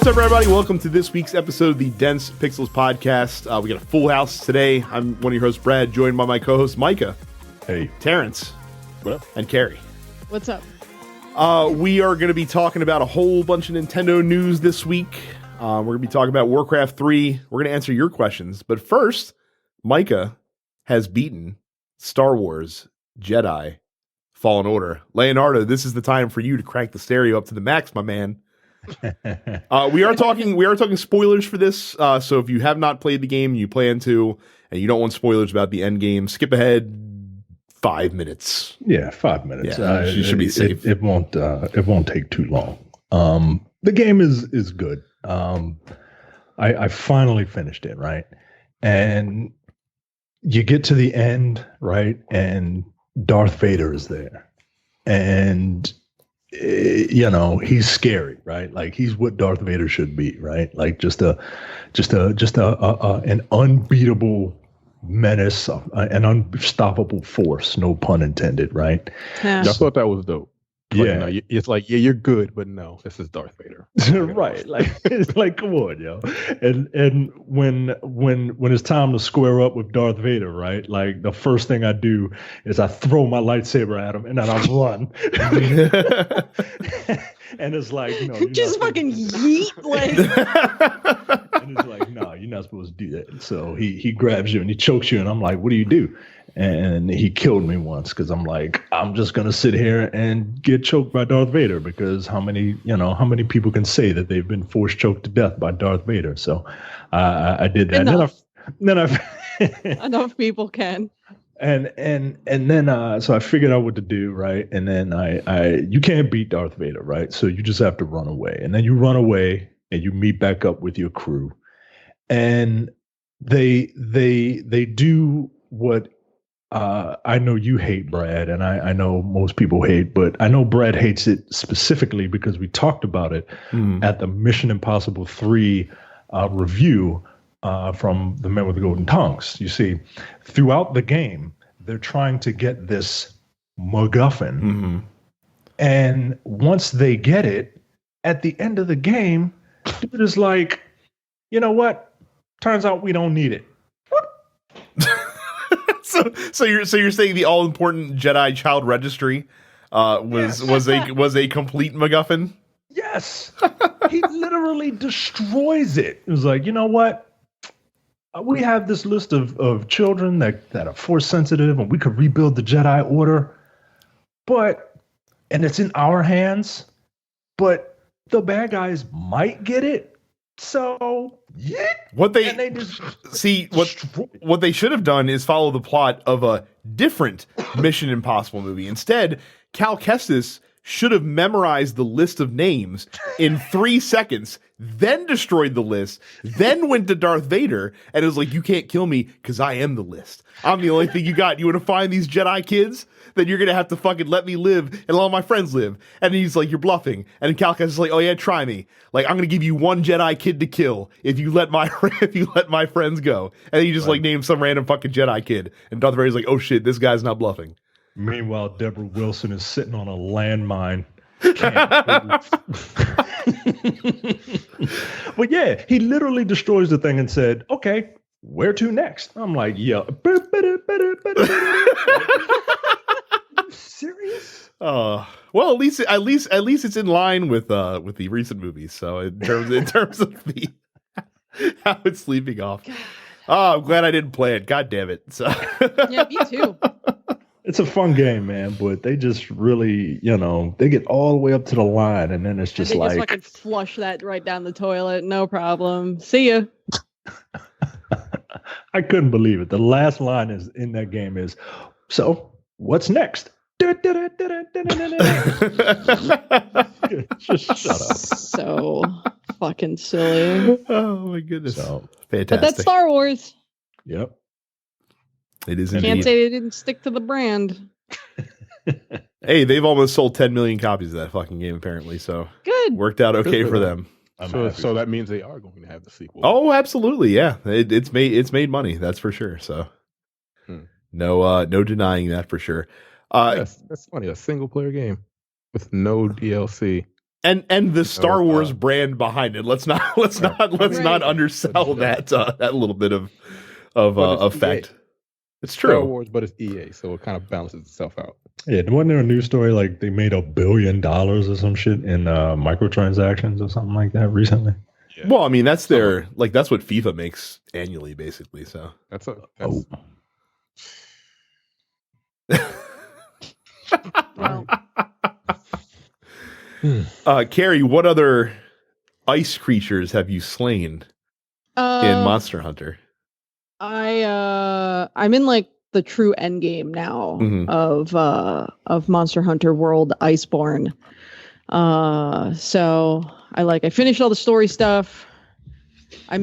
What's up, everybody? Welcome to this week's episode of the Dense Pixels podcast. We got a full house today. I'm one of your hosts, Brad, joined by my co-host, Micah. Hey. Terrence. What up? And Carrie. What's up? We are going to be talking about a whole bunch of Nintendo news this week. We're going to be talking about Warcraft 3. We're going to answer your questions. But first, Micah has beaten Star Wars Jedi Fallen Order. Leonardo, this is the time for you to crank the stereo up to the max, my man. We are talking spoilers for this. So if you have not played the game, you plan to, and you don't want spoilers about the end game, skip ahead 5 minutes. Yeah, 5 minutes. Yeah, you should be safe. It won't take too long. The game is good. I finally finished it, right? And you get to the end, right? And Darth Vader is there. And he's scary, right? Like he's what Darth Vader should be, right? Like just an unbeatable menace, an unstoppable force, no pun intended, right? Yeah. I thought that was dope. Like, Yeah. no, it's like, yeah, you're good, but no, this is Darth Vader. Right. Like it's like, come on, yo. And when it's time to square up with Darth Vader, right? Like the first thing I do is I throw my lightsaber at him and then I run. And it's like, no, Just fucking yeet, like. And it's like, no, you're not supposed to do that. So he grabs you and he chokes you, and I'm like, what do you do? And he killed me once because I'm like, I'm just gonna sit here and get choked by Darth Vader, because how many people can say that they've been force choked to death by Darth Vader? So I did that. Enough people can. And then so I figured out what to do, right? And then you can't beat Darth Vader, right? So you just have to run away. And then you run away and you meet back up with your crew. And they do what I know you hate, Brad, and I know most people hate, but I know Brad hates it specifically because we talked about it at the Mission Impossible 3 review from the Men with the Golden Tongues. You see, throughout the game, they're trying to get this MacGuffin. And once they get it, at the end of the game, dude is like, you know what? Turns out we don't need it. So you're saying the all important Jedi Child Registry was a complete MacGuffin? Yes. He literally destroys it. It was like, you know what? We have this list of children that are force sensitive, and we could rebuild the Jedi Order, and it's in our hands, but the bad guys might get it. So yeah, what they should have done is follow the plot of a different Mission Impossible movie. Instead, Cal Kestis should have memorized the list of names in 3 seconds, then destroyed the list, then went to Darth Vader, and it was like, you can't kill me because I am the list. I'm the only thing you got. You want to find these Jedi kids? Then you're going to have to fucking let me live and all my friends live. And he's like, you're bluffing. And Cal Kestis is like, oh yeah, try me. Like, I'm going to give you one Jedi kid to kill if you let my friends go. And then you just like name some random fucking Jedi kid. And Darth Vader's like, oh shit, this guy's not bluffing. Meanwhile, Deborah Wilson is sitting on a landmine. But yeah, he literally destroys the thing and said, okay, where to next? I'm like, yeah. Serious? Well, at least it's in line with the recent movies. So in terms of the how it's leaping off. Oh, I'm glad I didn't play it. God damn it. So Yeah, me too. It's a fun game, man, but they just really, they get all the way up to the line, and then it's just they like just fucking flush that right down the toilet. No problem. See ya. I couldn't believe it. The last line is in that game is, so what's next? Just shut up. So fucking silly. Oh my goodness. So, fantastic. But that's Star Wars. yep. It is Can't indeed. say they didn't stick to the brand. Hey, they've almost sold 10 million copies of that fucking game, apparently. So Good. worked out okay for them. So that means they are going to have the sequel. Oh, absolutely, yeah. It's made money, that's for sure. So no denying that for sure. That's funny. A single player game with no DLC and the Star So, Wars brand behind it. Let's not undersell that little bit of But it's effect. EA. It's Star true. Wars, but it's EA, so it kind of balances itself out. Yeah, wasn't there a news story like they made $1 billion or some shit in microtransactions or something like that recently? Yeah. Well, I mean, that's their that's what FIFA makes annually, basically. So That's Well, Carrie, what other ice creatures have you slain in Monster Hunter? I'm in like the true end game now Mhm. of Monster Hunter World Iceborne. So I finished all the story stuff. I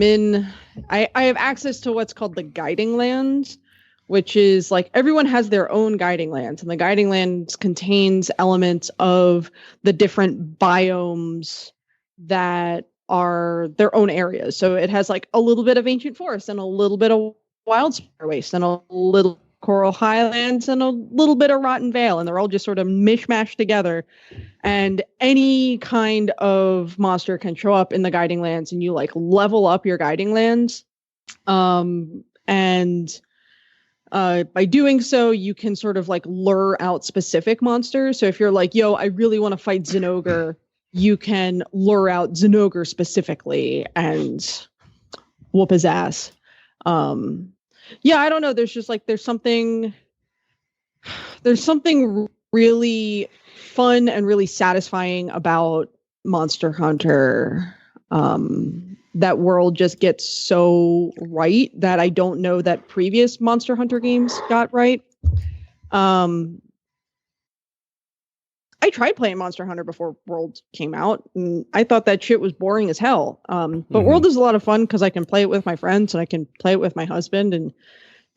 have access to what's called the guiding lands, which is like everyone has their own guiding lands, and the guiding lands contains elements of the different biomes that are their own areas. So it has like a little bit of ancient forest and a little bit of wildspire waste and a little coral highlands and a little bit of rotten vale, and they're all just sort of mishmashed together. And any kind of monster can show up in the guiding lands, and you like level up your guiding lands. And by doing so, you can sort of like lure out specific monsters. So if you're like, yo, I really want to fight Zinogre, you can lure out Zinogre specifically and whoop his ass. Yeah, I don't know. There's something really fun and really satisfying about Monster Hunter. That world just gets so right that I don't know that previous Monster Hunter games got right. I tried playing Monster Hunter before World came out, and I thought that shit was boring as hell. But World is a lot of fun because I can play it with my friends and I can play it with my husband and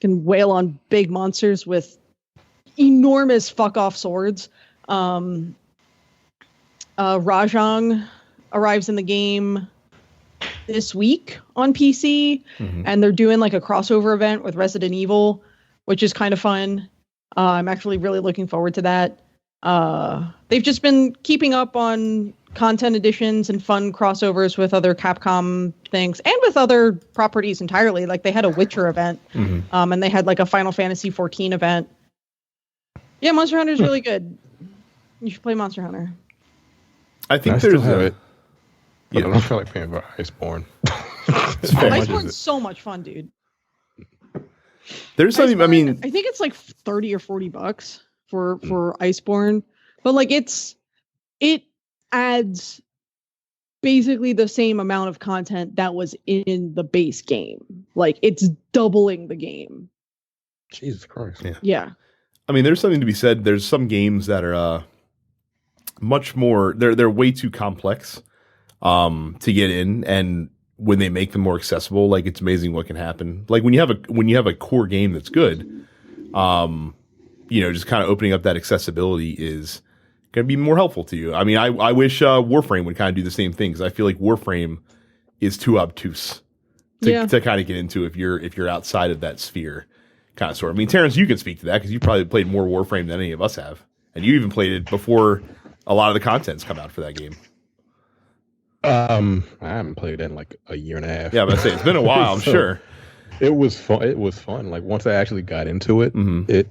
can wail on big monsters with enormous fuck off swords. Rajang arrives in the game this week on PC, and they're doing like a crossover event with Resident Evil, which is kind of fun. I'm actually really looking forward to that. They've just been keeping up on content additions and fun crossovers with other Capcom things and with other properties entirely. Like they had a Witcher event, and they had like a Final Fantasy 14 event. Yeah, Monster Hunter is really good. You should play Monster Hunter. I think I there's still have it. But yeah. I don't feel like paying for Iceborne. Iceborne's so much fun, dude. There's something. Iceborne, I mean, I think it's like $30 or $40 for Iceborne, but like it adds basically the same amount of content that was in the base game. Like it's doubling the game. Jesus Christ. Yeah. I mean, there's something to be said. There's some games that are much more. They're way too complex to get in, and when they make them more accessible, like it's amazing what can happen. Like when you have a core game that's good, just kind of opening up that accessibility is going to be more helpful to you. I mean, I wish Warframe would kind of do the same thing, because I feel like Warframe is too obtuse to kind of get into if you're outside of that sphere. Kind of sort. I mean, Terrence, you can speak to that because you probably played more Warframe than any of us have, and you even played it before a lot of the content's come out for that game. I haven't played it in like a year and a half. Yeah, but I say it's been a while. I'm sure it was fun. It was fun. Like once I actually got into it,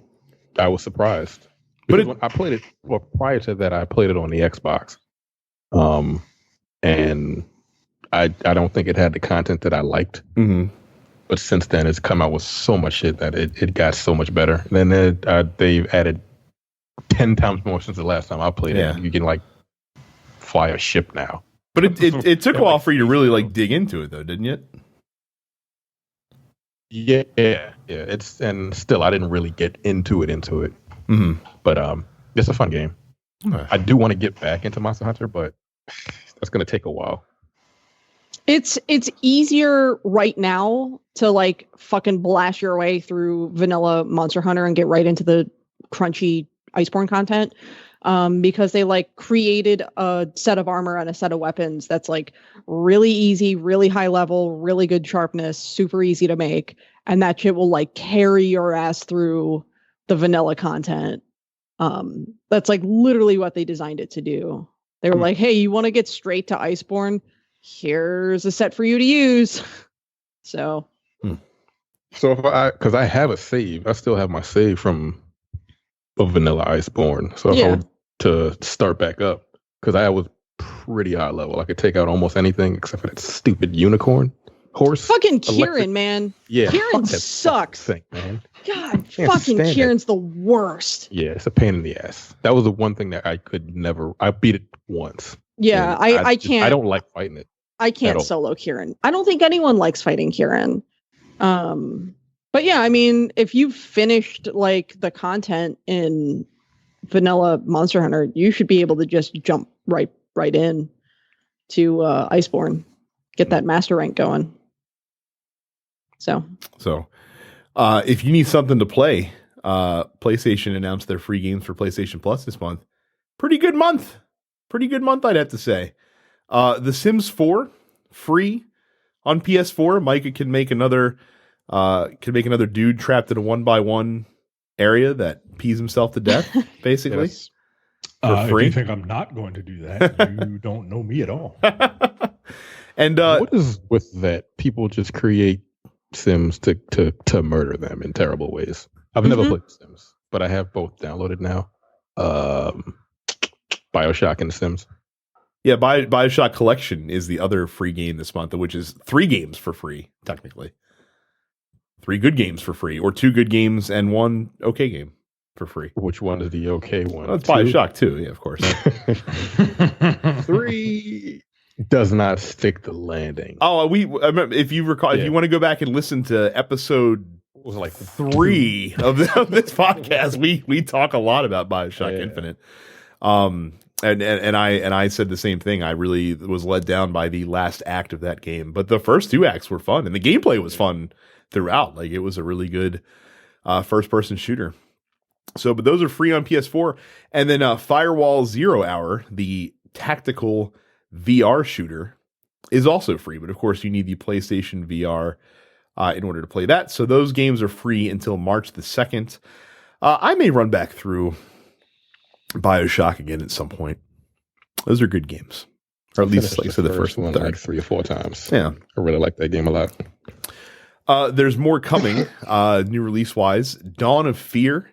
I was surprised. But when I played it, well, prior to that, I played it on the Xbox, and I don't think it had the content that I liked. But since then, it's come out with so much shit that it got so much better. And then they've added 10 times more since the last time I played it. You can like fly a ship now. But it took a while for you to really like dig into it, though, didn't it? Yeah. And still, I didn't really get into it. But it's a fun game. I do want to get back into Monster Hunter, but that's going to take a while. It's easier right now to like fucking blast your way through vanilla Monster Hunter and get right into the crunchy Iceborne content, because they like created a set of armor and a set of weapons that's like really easy, really high level, really good sharpness, super easy to make, and that shit will like carry your ass through the vanilla content. That's like literally what they designed it to do. They were like, hey, you want to get straight to Iceborne? Here's a set for you to use. So So because I have a save, I still have my save from a vanilla Iceborne. So if I were to start back up, because I was pretty high level, I could take out almost anything except for that stupid unicorn horse. Fucking Kieran, man. Yeah, Kieran sucks. Thing, man. God, fucking Kieran's the worst. Yeah, it's a pain in the ass. That was the one thing that I could never. I beat it once. Yeah, I can't. I don't like fighting it. I can't solo Kieran. I don't think anyone likes fighting Kieran. But yeah, I mean, if you've finished like the content in vanilla Monster Hunter, you should be able to just jump right in to Iceborne, get that master rank going. So if you need something to play, PlayStation announced their free games for PlayStation Plus this month. Pretty good month, I'd have to say. The Sims 4 free on PS4. Micah can make another dude trapped in a 1x1 area that pees himself to death, basically. Yes. For free. If you think I'm not going to do that, you don't know me at all. And what is with that? People just create Sims to murder them in terrible ways. I've never played Sims, but I have both downloaded now. BioShock and Sims. Yeah, BioShock Collection is the other free game this month, which is 3 games for free, technically. 3 good games for free, or 2 good games and 1 okay game for free. Which one is the okay one? Well, it's BioShock 2, yeah, of course. 3 does not stick the landing. Oh, I remember, if you recall, if you want to go back and listen to episode 3 of this podcast, we talk a lot about BioShock Infinite. And I said the same thing. I really was let down by the last act of that game, but the first 2 acts were fun, and the gameplay was fun throughout. Like, it was a really good first-person shooter. So, but those are free on PS4, and then Firewall 0 Hour, the tactical VR shooter, is also free. But of course, you need the PlayStation VR in order to play that. So those games are free until March the 2nd. I may run back through BioShock again at some point. Those are good games, or at least like the first one like 3 or 4 times. Yeah, I really like that game a lot. There's more coming. New release wise, Dawn of Fear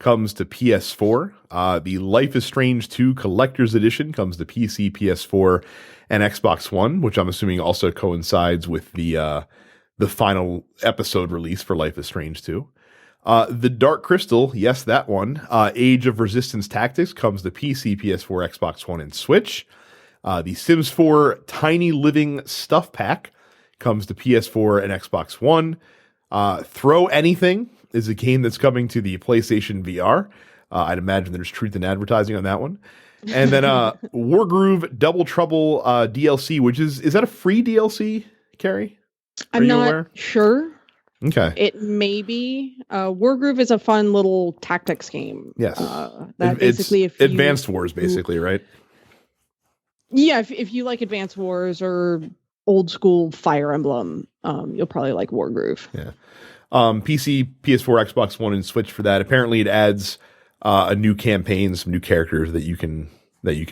comes to PS4. The Life is Strange 2 Collector's Edition comes to PC, PS4, and Xbox One, which I'm assuming also coincides with the final episode release for Life is Strange 2. The Dark Crystal, yes, that one. Age of Resistance Tactics comes to PC, PS4, Xbox One, and Switch. The Sims 4 Tiny Living Stuff Pack comes to PS4 and Xbox One. Throw Anything is a game that's coming to the PlayStation VR. I'd imagine there's truth in advertising on that one. And then Wargroove Double Trouble DLC, which is that a free DLC, Carrie? I'm not sure. Okay. It may be. Wargroove is a fun little tactics game. Yes. That basically, it's Advanced Wars, basically, right? Yeah, if you like Advanced Wars or old school Fire Emblem, you'll probably like Wargroove. Yeah. PC, PS4, Xbox One, and Switch for that. Apparently, it adds a new campaign, some new characters that you can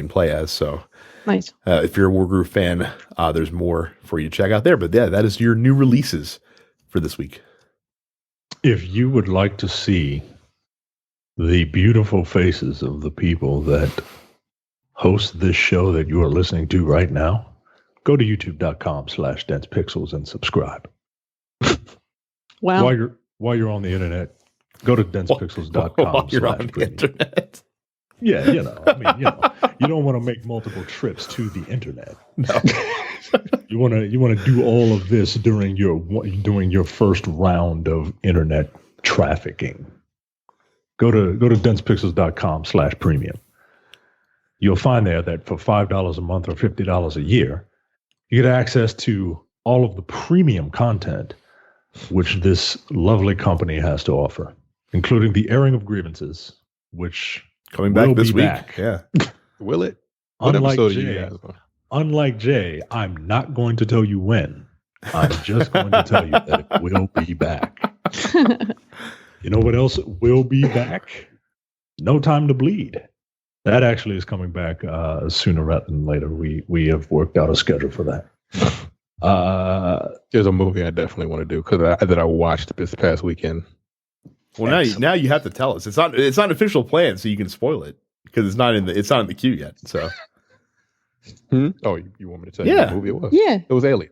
play as. So nice. If you're a Wargroove fan, there's more for you to check out there. But yeah, that is your new releases for this week. If you would like to see the beautiful faces of the people that host this show that you are listening to right now, go to youtube.com/densepixels and subscribe. Wow. While you're on the internet, go to densepixels.com. While you're on the internet. Yeah, you don't want to make multiple trips to the internet. No. You want to do all of this during your first round of internet trafficking. Go to densepixels.com/premium. You'll find there that for $5 a month or $50 a year, you get access to all of the premium content which this lovely company has to offer, including the airing of grievances, which coming back this week. Back. Yeah. Will it? What episode are you guys on? Unlike Jay, I'm not going to tell you when. I'm just going to tell you that it will be back. You know what else will be back? No Time to Bleed. That actually is coming back sooner rather than later. We have worked out a schedule for that. There's a movie I definitely want to do that I watched this past weekend. Well, now you have to tell us. It's not an official plan, so you can spoil it because it's not in the queue yet. So, Oh, you want me to tell you what movie it was? Yeah. It was Alien.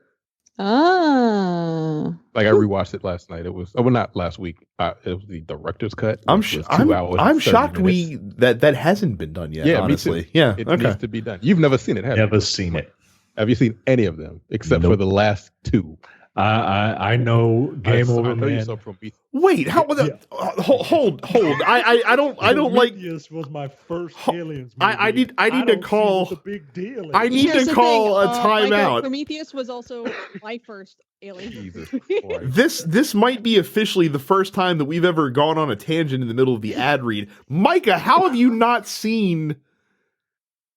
Ah. Like I rewatched it last night. It was not last week. It was the director's cut. I'm which was 2 hours and I'm 30 shocked minutes. that hasn't been done yet. Yeah, honestly, me too. yeah, It okay. needs to be done. You've never seen it, have you? Never seen it. Have you seen any of them except for Nope. the last 2? I know Game Over, I know you man. saw Prometheus. Wait, how was that? Hold. I don't like. Prometheus was my first Aliens movie. I need to don't see call- what the big deal is. I need Here's to the call thing, a Micah, timeout. Prometheus was also my first Alien. Jesus movie. Christ. This might be officially the first time that we've ever gone on a tangent in the middle of the ad read. Micah, how have you not seen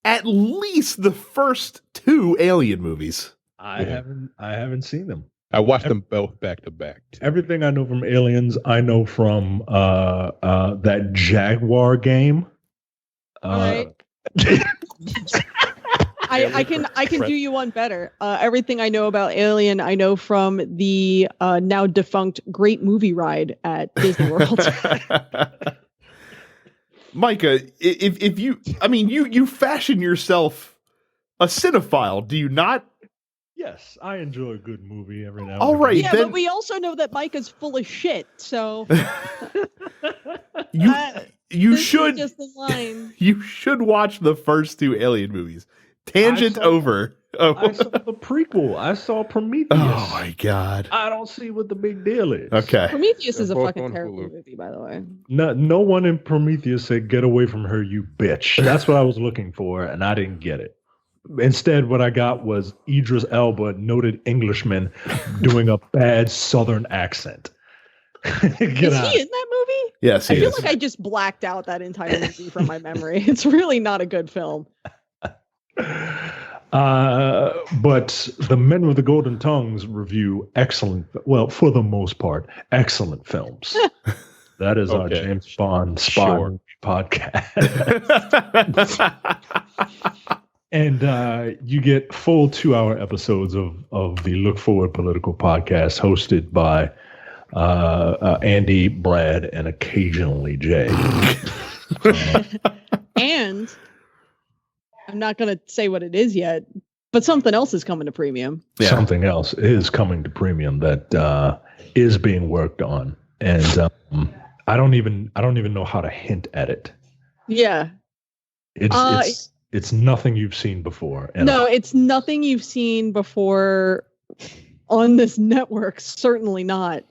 at least the first 2 Alien movies? I haven't seen them. I watched them both back to back. Everything I know from Aliens, I know from that Jaguar game. All right. I can do you one better. Everything I know about Alien, I know from the now defunct Great Movie Ride at Disney World. Micah, if you fashion yourself a cinephile, do you not? Yes, I enjoy a good movie every now and All then. right. Yeah, then- but we also know that Micah's full of shit. So You this is should just the line. you should watch the first 2 Alien movies. Tangent I saw- over. Oh. I saw the prequel. I saw Prometheus. Oh my god. I don't see what the big deal is. Okay. Prometheus is a They're both fucking on terrible Hulu. movie, by the way. No one in Prometheus said, "Get away from her, you bitch." That's what I was looking for, and I didn't get it. Instead, what I got was Idris Elba, noted Englishman, doing a bad Southern accent. Get Is out. he in that movie? Yes, I he feel is. like I just blacked out that entire movie from my memory. It's really not a good film. But the Men with the Golden Tongues review excellent, well, for the most part, excellent films. That is our Okay. James Bond spy Sure. movie podcast. And you get full 2-hour episodes of the Look Forward Political Podcast hosted by Andy, Brad, and occasionally Jay. And I'm not going to say what it is yet, but something else is coming to premium. Yeah. Something else is coming to premium that is being worked on, and I don't even know how to hint at it. Yeah. It's nothing you've seen before. And No, it's nothing you've seen before on this network. Certainly not.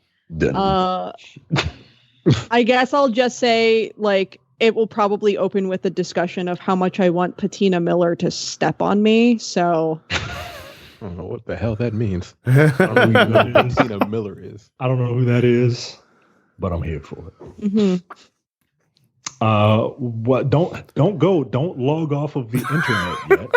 I guess I'll just say, like, it will probably open with a discussion of how much I want Patina Miller to step on me. So I don't know what the hell that means. I don't know who Patina Miller is. I don't know who that is, but I'm here for it. mhm. What? Don't log off of the internet yet.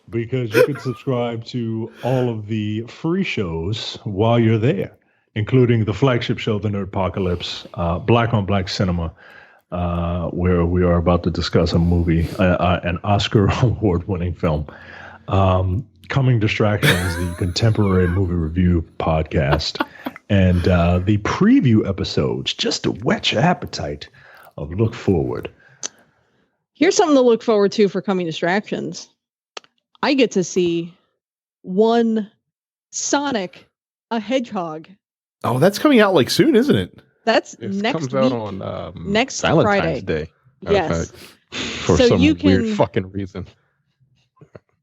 Because you can subscribe to all of the free shows while you're there, including the flagship show, The Nerdpocalypse, Black on Black Cinema, where we are about to discuss a movie, an Oscar award-winning film. Coming Distractions, the contemporary movie review podcast, and the preview episodes, just to whet your appetite of Look Forward. Here's something to look forward to for coming distractions. I get to see one Sonic a Hedgehog. Oh, that's coming out like soon, isn't it? That's It next comes week. out on next Valentine's Friday. Day. Yes. For So some you weird can- fucking reason.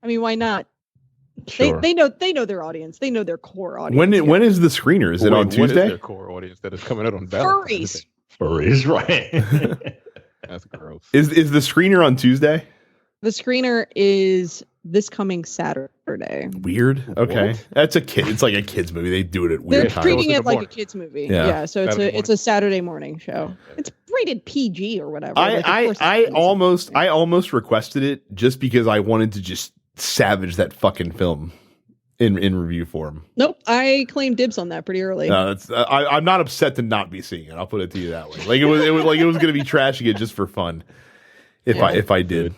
I mean, why not? Sure. They know their audience. They know their core audience. When is the screener? Is it Wait, on What is Tuesday? their core audience that is coming out on Valentine's Day? Furries. Furries, right? That's gross. Is the screener on Tuesday? The screener is this coming Saturday. Weird. Okay, What? that's a kid. It's like a kids movie. They do it at They're weird times. treating in it the like a morning. kids movie. Yeah. Yeah, so Saturday it's a Saturday morning show. It's rated PG or whatever. Like, of I course it's I PG. almost requested it just because I wanted to just savage that fucking film in review form. Nope, I claimed dibs on that pretty early. I'm not upset to not be seeing it. I'll put it to you that way. Like it was going to be trashing it just for fun if I did.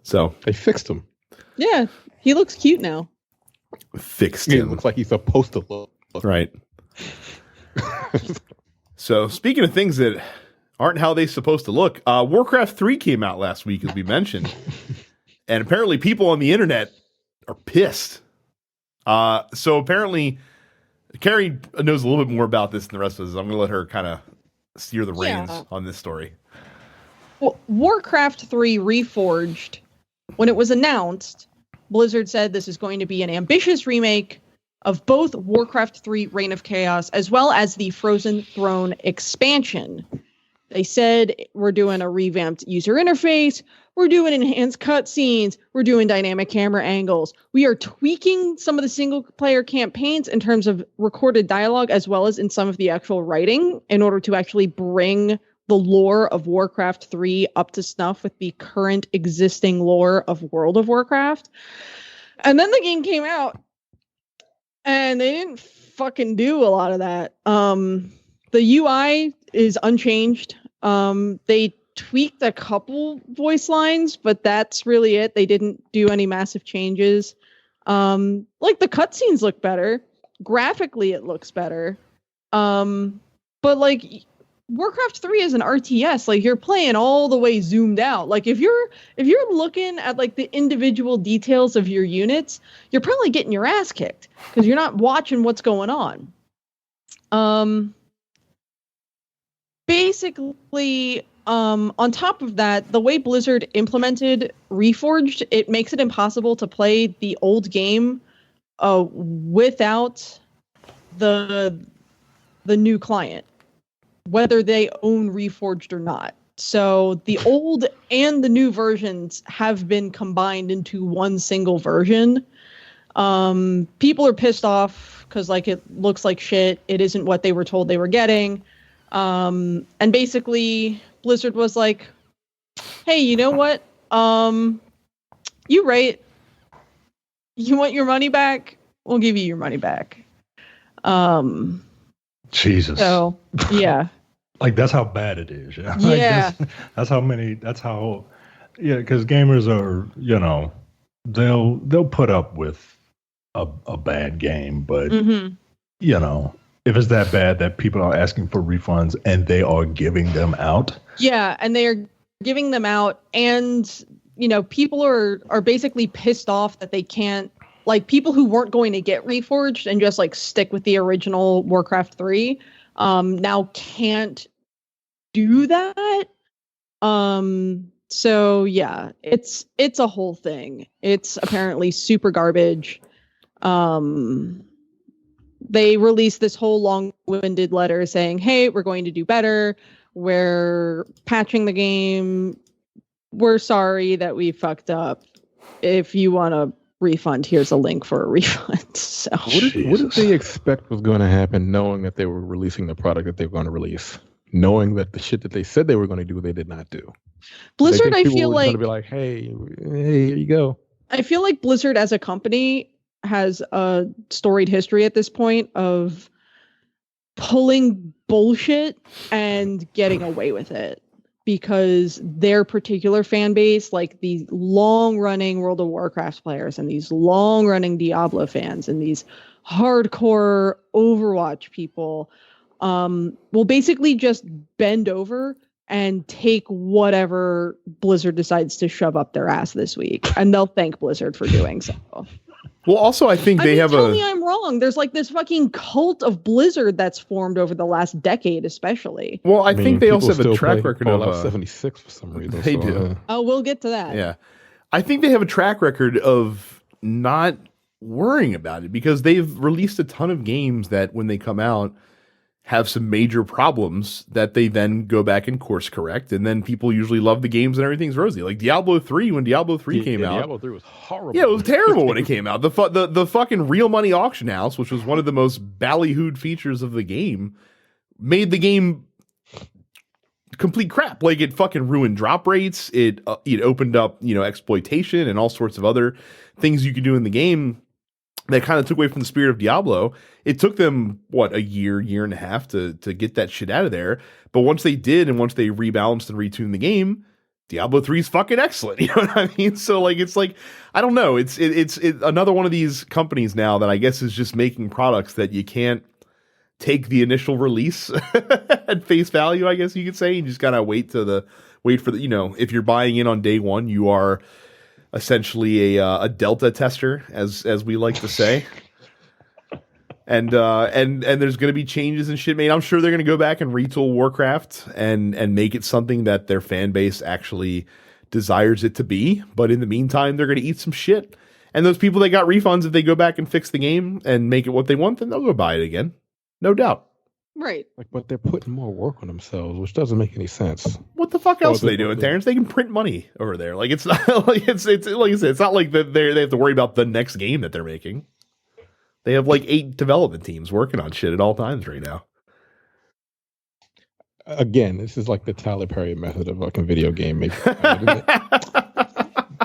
So they fixed him. Yeah, he looks cute now. Fixed He him. looks like he's supposed to look. Right. So speaking of things that aren't how they're supposed to look, Warcraft 3 came out last week, as we mentioned, and apparently people on the internet are pissed. So apparently, Carrie knows a little bit more about this than the rest of us. I'm going to let her kind of steer the reins on this story. Well, Warcraft 3 Reforged, when it was announced, Blizzard said this is going to be an ambitious remake of both Warcraft 3 Reign of Chaos as well as the Frozen Throne expansion. They said we're doing a revamped user interface, we're doing enhanced cutscenes, we're doing dynamic camera angles. We are tweaking some of the single-player campaigns in terms of recorded dialogue as well as in some of the actual writing in order to actually bring the lore of Warcraft 3 up to snuff with the current existing lore of World of Warcraft. And then the game came out, and they didn't fucking do a lot of that. The UI is unchanged. They tweaked a couple voice lines, but that's really it. They didn't do any massive changes. Like the cutscenes look better. Graphically, it looks better. But like Warcraft 3 is an RTS. Like you're playing all the way zoomed out. Like if you're looking at like the individual details of your units, you're probably getting your ass kicked because you're not watching what's going on. Basically, on top of that, the way Blizzard implemented Reforged, it makes it impossible to play the old game without the new client, whether they own Reforged or not. So the old and the new versions have been combined into one single version. People are pissed off because like it looks like shit. It isn't what they were told they were getting. And basically Blizzard was like, hey, you know what? You right. You want your money back? We'll give you your money back. Jesus. So, yeah. Like that's how bad it is. Yeah. Yeah. That's how, because gamers are, they'll put up with a bad game, but if it's that bad that people are asking for refunds and they are giving them out. Yeah, and they are giving them out, and people are basically pissed off that they can't, like people who weren't going to get Reforged and just like stick with the original Warcraft 3 now can't do that. So yeah, it's a whole thing. It's apparently super garbage. They released this whole long-winded letter saying, hey, we're going to do better. We're patching the game. We're sorry that we fucked up. If you want a refund, here's a link for a refund. So what did they expect was going to happen knowing that they were releasing the product that they were going to release? Knowing that the shit that they said they were going to do, they did not do. Blizzard, I feel like... going to be like, hey, here you go. I feel like Blizzard as a company has a storied history at this point of pulling bullshit and getting away with it because their particular fan base, like these long-running World of Warcraft players and these long-running Diablo fans and these hardcore Overwatch people, will basically just bend over and take whatever Blizzard decides to shove up their ass this week, and they'll thank Blizzard for doing so. Well, also, I think tell me I'm wrong. There's like this fucking cult of Blizzard that's formed over the last decade, especially. Well, I think they also have a track record of 76 for some reason. They do. Oh, we'll get to that. Yeah, I think they have a track record of not worrying about it because they've released a ton of games that, when they come out, have some major problems that they then go back and course correct, and then people usually love the games and everything's rosy. Like Diablo 3, when Diablo 3 came out. Diablo 3 was horrible. Yeah, it was terrible when it came out. The fucking real money auction house, which was one of the most ballyhooed features of the game, made the game complete crap. Like it fucking ruined drop rates. It opened up, exploitation and all sorts of other things you could do in the game that kind of took away from the spirit of Diablo. It took them a year and a half to get that shit out of there. But once they did, and once they rebalanced and retuned the game, Diablo 3 is fucking excellent. You know what I mean? So it's like, I don't know. It's another one of these companies now that I guess is just making products that you can't take the initial release at face value, I guess you could say. You just gotta wait for the, if you're buying in on day one, you are essentially a delta tester, as we like to say. And there's going to be changes and shit made. I'm sure they're going to go back and retool Warcraft and make it something that their fan base actually desires it to be. But in the meantime, they're going to eat some shit. And those people that got refunds, if they go back and fix the game and make it what they want, then they'll go buy it again. No doubt. Right. But they're putting more work on themselves, which doesn't make any sense. What the fuck else are they doing, Terrence? They can print money over there. Like it's not like it's like I said, it's not like that they have to worry about the next game that they're making. They have 8 development teams working on shit at all times right now. Again, this is like the Tyler Perry method of fucking video game making.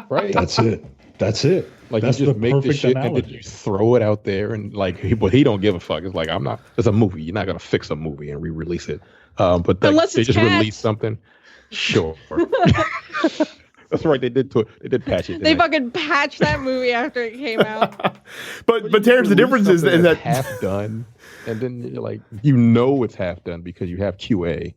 Right? That's it. Like That's you just the make the perfect shit analogy. and then you throw it out there and but he don't give a fuck. It's like it's a movie. You're not gonna fix a movie and re-release it. But Unless they it's just cats. release something. Sure. That's right. They did patch it. They fucking patched that movie after it came out. but Terrence, the difference is something that that's half done, and then you're like, it's half done because you have QA.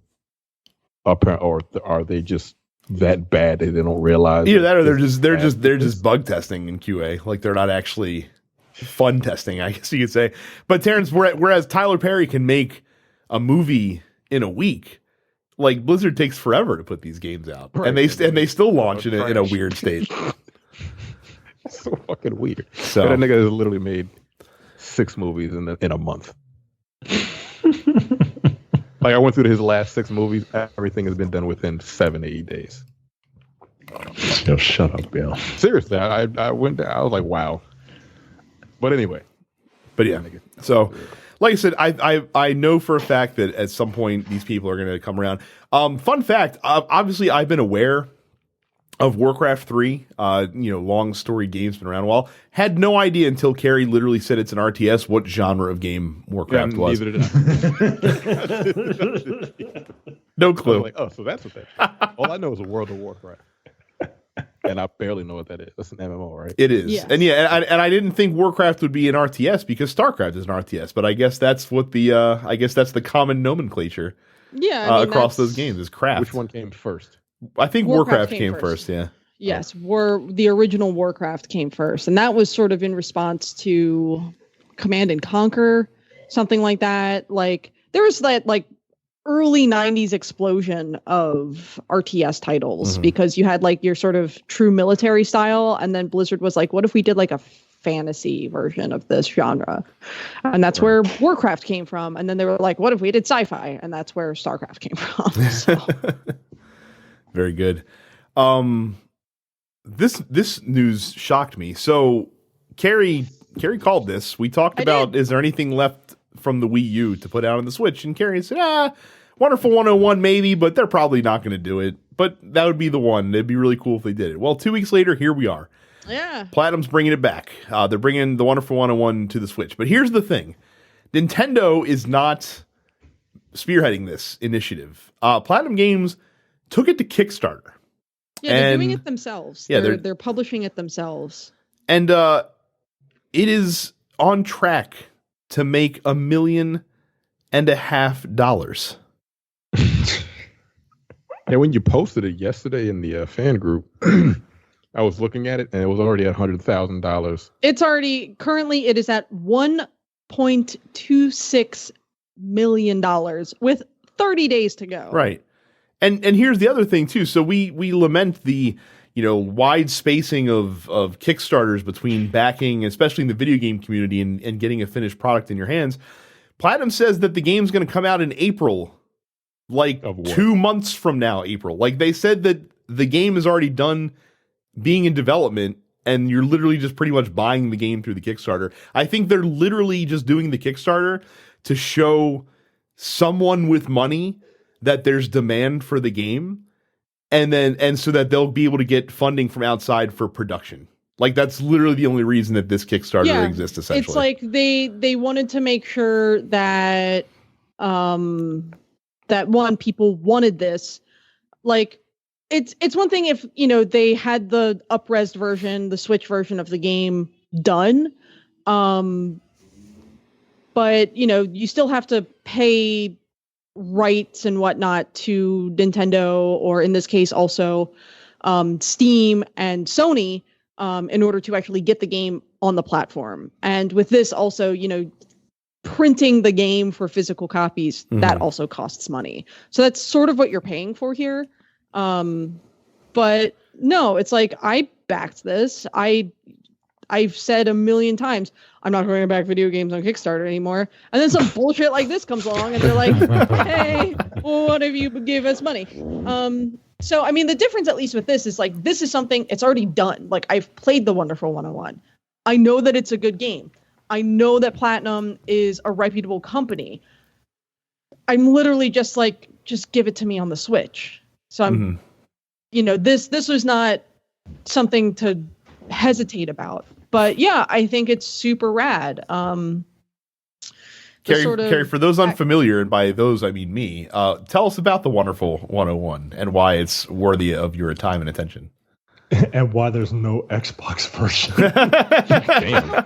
Or are they just that bad that they don't realize? either that or they're just bug testing in QA. Like they're not actually fun testing, I guess you could say. But Terrence, whereas Tyler Perry can make a movie in a week, like Blizzard takes forever to put these games out, right. and they still launch in a weird state. So fucking weird. So that nigga has literally made 6 movies in a month. Like I went through his last 6 movies. Everything has been done within 7 to 8 days. Yo, shut up, Bill. Seriously, I went there. I was like, wow. But anyway. But yeah, so like I said, I know for a fact that at some point these people are going to come around. Fun fact, obviously I've been aware of Warcraft 3, long story games been around a while. Had no idea until Carrie literally said it's an RTS what genre of game Warcraft was. Neither did I. No I was clue. like, so that's what that. All I know is a World of Warcraft. And I barely know what that is. That's an MMO, right? It is. Yes. And and I didn't think Warcraft would be an RTS because StarCraft is an RTS, but I guess that's what the common nomenclature across those games is craft. Which one came first? I think Warcraft came first, yeah. Yes, the original Warcraft came first, and that was sort of in response to Command and Conquer, something like that. Like there was that early 90s explosion of RTS titles because you had your sort of true military style, and then Blizzard was like, what if we did a fantasy version of this genre? And that's where Warcraft came from. And then they were like, what if we did sci-fi? And that's where StarCraft came from. So. Very good. This news shocked me. So Carrie called this. We talked about, is there anything left from the Wii U to put out on the Switch? And Carrie said, Wonderful 101 maybe, but they're probably not going to do it. But that would be the one. It'd be really cool if they did it. Well, 2 weeks later, here we are. Yeah. Platinum's bringing it back. They're bringing the Wonderful 101 to the Switch. But here's the thing. Nintendo is not spearheading this initiative. Platinum Games took it to Kickstarter. Yeah, they're doing it themselves. Yeah, they're publishing it themselves. And it is on track to make $1.5 million. Yeah, when you posted it yesterday in the fan group, I was looking at it and it was already at $100,000. It's currently it is at $1.26 million with 30 days to go. Right. And here's the other thing too. So we lament the wide spacing of Kickstarters between backing, especially in the video game community, and getting a finished product in your hands. Platinum says that the game's going to come out in April, 2 months from now, April. Like they said that the game is already done being in development and you're literally just pretty much buying the game through the Kickstarter. I think they're literally just doing the Kickstarter to show someone with money that there's demand for the game, and so that they'll be able to get funding from outside for production. Like that's literally the only reason that this Kickstarter exists. Essentially, it's like they wanted to make sure that that one, people wanted this. Like it's one thing if they had the up-res version, the Switch version of the game done, but you still have to pay rights and whatnot to Nintendo, or in this case also Steam and Sony, in order to actually get the game on the platform. And with this also, printing the game for physical copies, that also costs money. So that's sort of what you're paying for here. But no, it's like, I backed this. I've said a million times, I'm not going to back video games on Kickstarter anymore. And then some bullshit like this comes along and they're like, hey, well, what if you give us money? So, I mean, the difference, at least with this, is like, this is something, it's already done. Like, I've played the Wonderful 101. I know that it's a good game. I know that Platinum is a reputable company. I'm literally just like, just give it to me on the Switch. So I'm, this was not something to hesitate about. But yeah, I think it's super rad. Carrie, for those unfamiliar, and by those I mean me, tell us about the Wonderful 101 and why it's worthy of your time and attention. And why there's no Xbox version.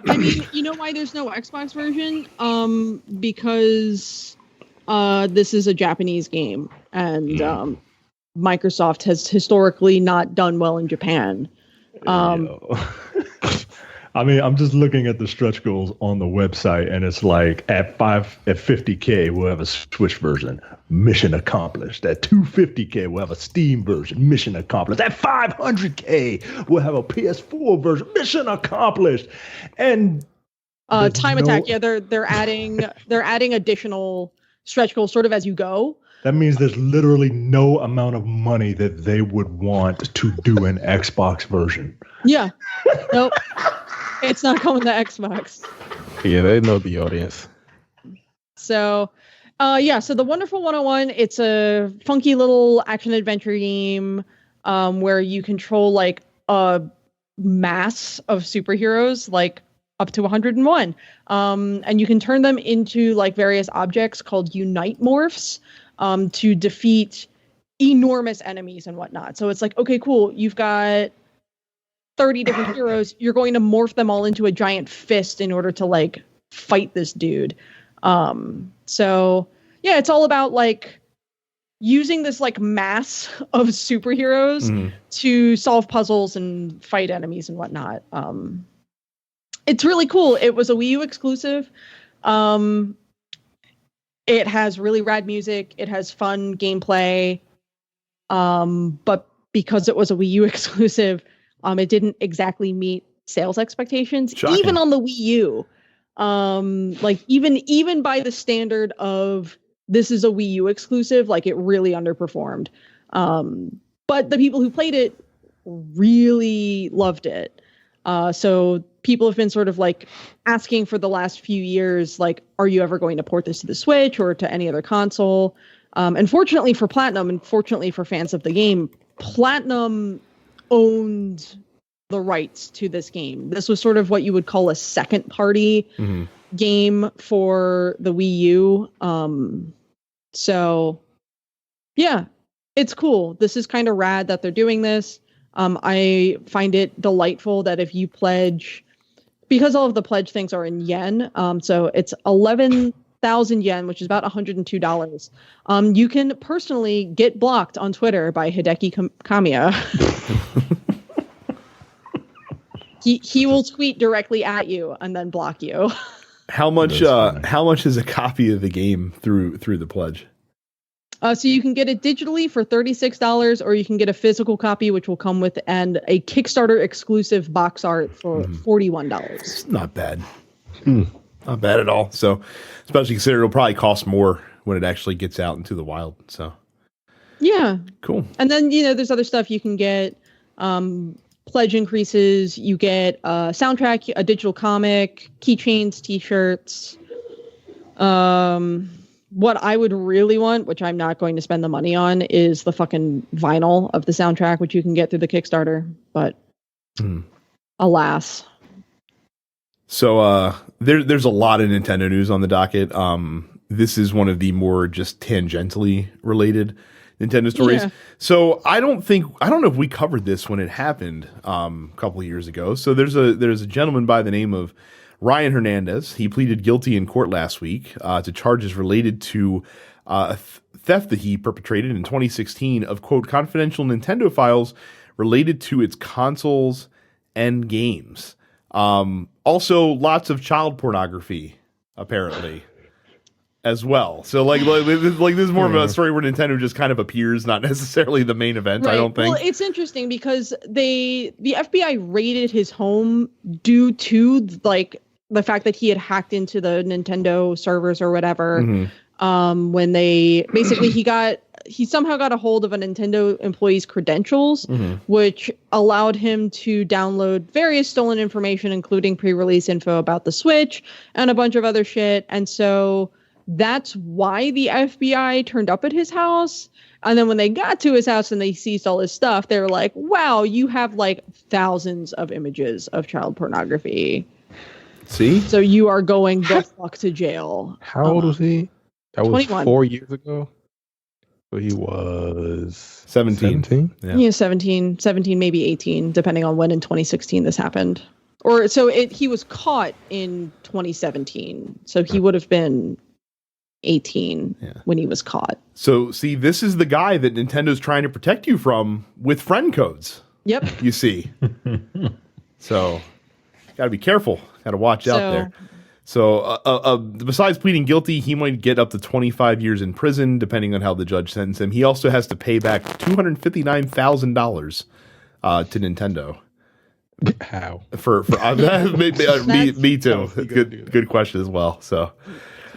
I mean, you know why there's no Xbox version? Because this is a Japanese game, and Microsoft has historically not done well in Japan. I mean, I'm just looking at the stretch goals on the website, and it's like at 50K, we'll have a Switch version, mission accomplished. At 250K, we'll have a Steam version, mission accomplished. At 500K, we'll have a PS4 version, mission accomplished. And Time Attack, yeah, they're adding additional stretch goals sort of as you go. That means there's literally no amount of money that they would want to do an Xbox version. Yeah. Nope. It's not coming to Xbox. Yeah, they know the audience. So, so the Wonderful 101, it's a funky little action adventure game where you control like a mass of superheroes, like up to 101. And you can turn them into like various objects called Unite Morphs to defeat enormous enemies and whatnot. So it's like, okay, cool. You've got 30 different heroes. You're going to morph them all into a giant fist in order to like fight this dude. So yeah, it's all about like using this like mass of superheroes to solve puzzles and fight enemies and whatnot. It's really cool. It was a Wii U exclusive. It has really rad music. It has fun gameplay. But because it was a Wii U exclusive, it didn't exactly meet sales expectations. Shocking. Even on the Wii U. Like even by the standard of this is a Wii U exclusive, like it really underperformed. But the people who played it really loved it. So people have been sort of like asking for the last few years, like, are you ever going to port this to the Switch or to any other console? And fortunately for Platinum, and fortunately for fans of the game, Platinum owned the rights to this game. This was sort of what you would call a second party game for the Wii U. So yeah, it's cool. This is kind of rad that they're doing this. I find it delightful that if you pledge, because all of the pledge things are in yen, so it's 11,000 yen, which is about $102. You can personally get blocked on Twitter by Hideki Kamiya. He will tweet directly at you and then block you. How much is a copy of the game through the pledge? So you can get it digitally for $36, or you can get a physical copy, which will come with a Kickstarter exclusive box art for $41. It's not bad. Not bad at all. So, especially considering it'll probably cost more when it actually gets out into the wild. So, yeah, cool. And then there's other stuff you can get. Pledge increases. You get a soundtrack, a digital comic, keychains, T-shirts. What I would really want, which I'm not going to spend the money on, is the fucking vinyl of the soundtrack, which you can get through the Kickstarter. But alas. So there's a lot of Nintendo news on the docket. This is one of the more just tangentially related Nintendo stories. Yeah. So I don't know if we covered this when it happened a couple of years ago. So there's a gentleman by the name of Ryan Hernandez. He pleaded guilty in court last week to charges related to theft that he perpetrated in 2016 of, quote, confidential Nintendo files related to its consoles and games. Also, lots of child pornography, apparently, as well. So, like this is more of a story where Nintendo just kind of appears, not necessarily the main event, Right. I don't think. Well, it's interesting because the FBI raided his home due to, like, the fact that he had hacked into the Nintendo servers or whatever. When they basically he somehow got a hold of a Nintendo employee's credentials, which allowed him to download various stolen information, including pre-release info about the Switch and a bunch of other shit. And so that's why the FBI turned up at his house. And then when they got to his house and they seized all his stuff, they were like, wow, you have like thousands of images of child pornography. See? So you are going the fuck to jail. How old was he? That was 21. 4 years ago. So he was 17. 17? Yeah, 17, maybe 18, depending on when in 2016 this happened. Or so he was caught in 2017. So he would have been 18 when he was caught. So, see, this is the guy that Nintendo's trying to protect you from with friend codes. Yep. You see. So, got to be careful. Got to watch out there. So, besides pleading guilty, he might get up to 25 years in prison, depending on how the judge sentences him. He also has to pay back $259,000 to Nintendo. How? For me too. Good question as well. So,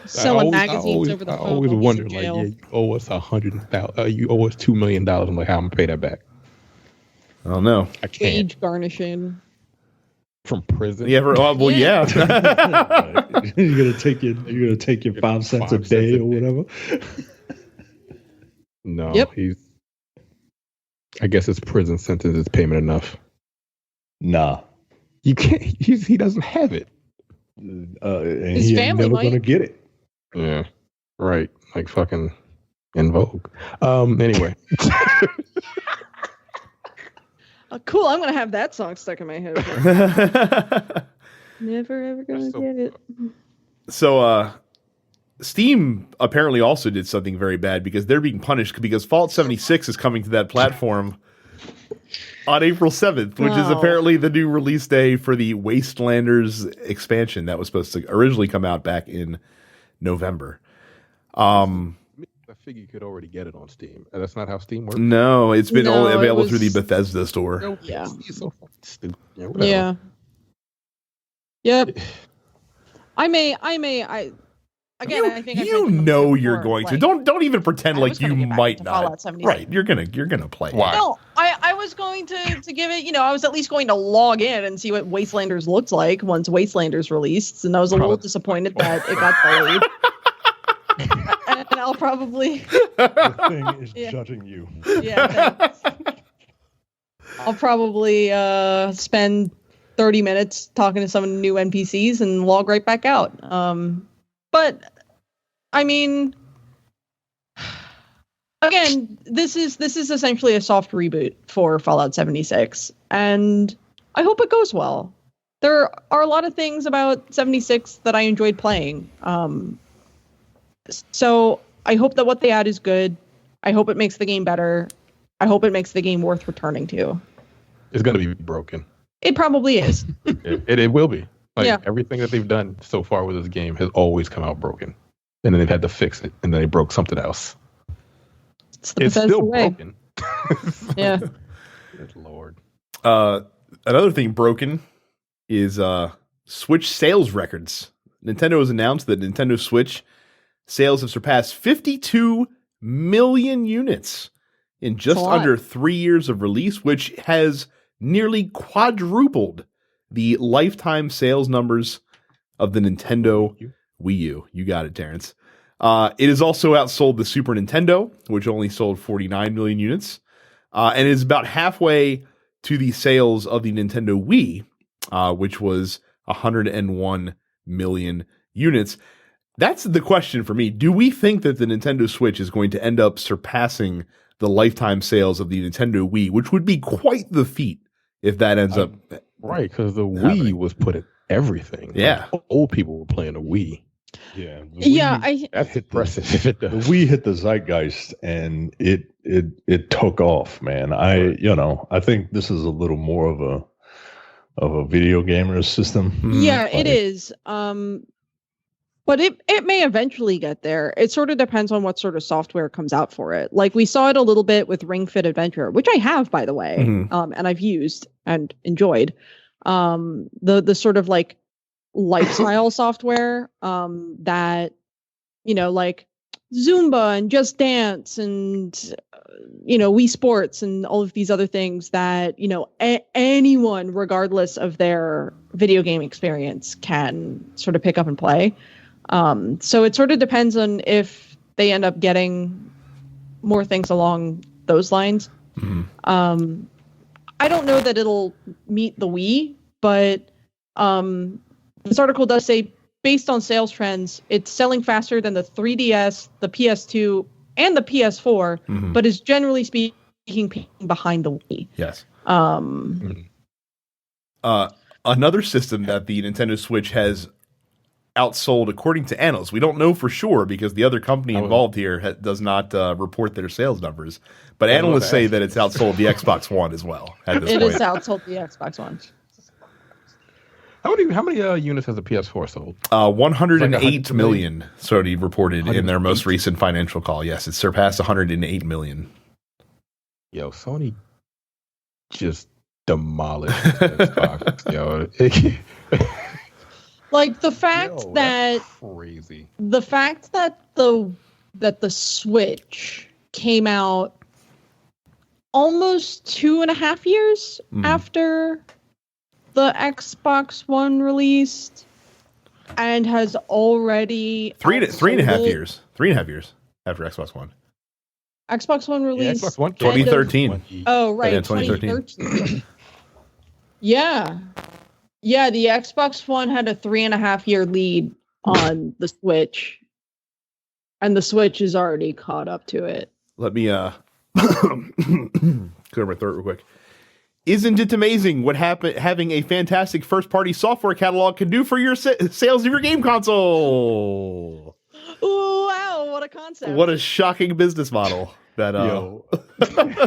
selling magazines over the phone. I always wonder, like, you owe us $100,000. You owe us $2 million. I'm like, how am I gonna pay that back? I don't know. I can't. Wage garnishing. From prison. Yeah. Well, yeah. You're gonna take your 5 cents a day or whatever. No. Yep. I guess his prison sentence is payment enough. Nah. You can't. He doesn't have it. And His he ain't family never might. gonna get it. Yeah. Right. Like fucking In Vogue. Anyway. Cool. I'm gonna have that song stuck in my head. Never ever gonna get it. So, Steam apparently also did something very bad because they're being punished because Fallout 76 is coming to that platform on April 7th, which is apparently the new release day for the Wastelanders expansion that was supposed to originally come out back in November. I figure you could already get it on Steam. That's not how Steam works. No, it's been only available through the was- Bethesda store. Yeah. It's so fucking stupid. Yeah. Yep. I think you know you're going to. Don't even pretend like you might not. Fallout 76. Right, you're gonna play. it. Why? No, I was going to give it, I was at least going to log in and see what Wastelanders looked like once Wastelanders released, and I was a little disappointed that it got delayed. And I'll probably The thing is judging you. thanks. I'll probably spend 30 minutes talking to some new NPCs and log right back out. But I mean, again, this is essentially a soft reboot for Fallout 76, and I hope it goes well. There are a lot of things about 76 that I enjoyed playing. So I hope that what they add is good. I hope it makes the game better. I hope it makes the game worth returning to. It's going to be broken. It probably is. It will be. Like, Yeah. everything that they've done so far with this game has always come out broken. And then they've had to fix it. And then they broke something else. It's the It's Bethesda still way. broken. Yeah. Good Lord. Another thing broken is Switch sales records. Nintendo has announced that Nintendo Switch sales have surpassed 52 million units in just a lot. under 3 years of release, which has nearly quadrupled the lifetime sales numbers of the Nintendo Wii U. You got it, Terrence. It has also outsold the Super Nintendo, which only sold 49 million units, and is about halfway to the sales of the Nintendo Wii, which was 101 million units. That's the question for me. Do we think that the Nintendo Switch is going to end up surpassing the lifetime sales of the Nintendo Wii, which would be quite the feat if that ends up right? Because the happening. Wii was put at everything. Yeah. Like, old people were playing the Wii. Yeah. That's impressive if it The does. Wii hit the zeitgeist and it took off, man. I think this is a little more of a video gamer system. Yeah, it is. But it may eventually get there. It sort of depends on what sort of software comes out for it. Like we saw it a little bit with Ring Fit Adventure, which I have, by the way, and I've used and enjoyed. The sort of like lifestyle software that, like Zumba and Just Dance and, Wii Sports and all of these other things that, anyone, regardless of their video game experience, can sort of pick up and play. So it sort of depends on if they end up getting more things along those lines. I don't know that it'll meet the Wii, but this article does say, based on sales trends, it's selling faster than the 3DS, the PS2, and the PS4, but is generally speaking behind the Wii. Yes. Another system that the Nintendo Switch has outsold, according to analysts, we don't know for sure because the other company involved here does not report their sales numbers, but analysts say that it's outsold the Xbox One as well at this point. It is outsold the Xbox One. How many units has the PS4 sold? 108 million, Sony reported in their most recent financial call. Yes, it surpassed 108 million. Yo, Sony just demolished Xbox. Yo, like the fact that crazy. The fact that the Switch came out almost 2.5 years after the Xbox One released and has already three and a half years after Xbox One. Xbox One released Xbox One 2013. Oh, right. Yeah, 2013. Yeah. Yeah, the Xbox One had a 3.5 year lead on the Switch. And the Switch is already caught up to it. Let me clear my throat real quick. Isn't it amazing what having a fantastic first-party software catalog can do for your sales of your game console? Ooh, wow, what a concept. What a shocking business model that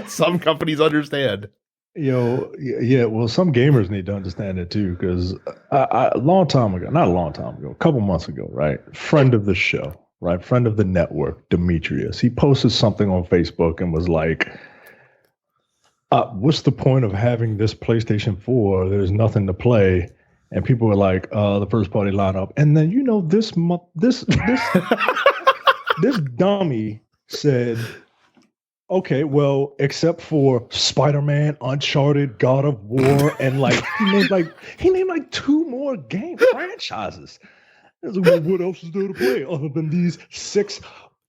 some companies understand. Yeah, well, some gamers need to understand it too, because a couple months ago, right? Friend of the show, right? Friend of the network, Demetrius, he posted something on Facebook and was like, what's the point of having this PlayStation 4? There's nothing to play. And people were like, the first party lineup. And then, this dummy said, okay, well, except for Spider-Man, Uncharted, God of War, and he named like 2 more game franchises. Like, well, what else is there to play other than these 6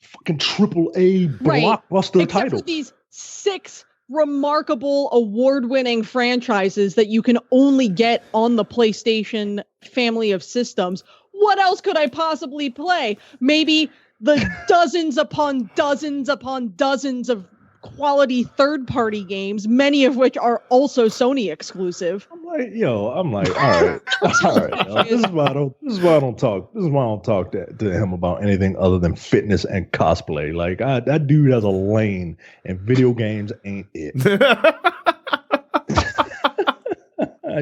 fucking AAA blockbuster Except titles? for these 6 remarkable award-winning franchises that you can only get on the PlayStation family of systems. What else could I possibly play? Maybe the dozens upon dozens upon dozens of quality third-party games, many of which are also Sony exclusive. I'm like, all right. This is why I don't talk to him about anything other than fitness and cosplay. Like that dude has a lane, and video games ain't it.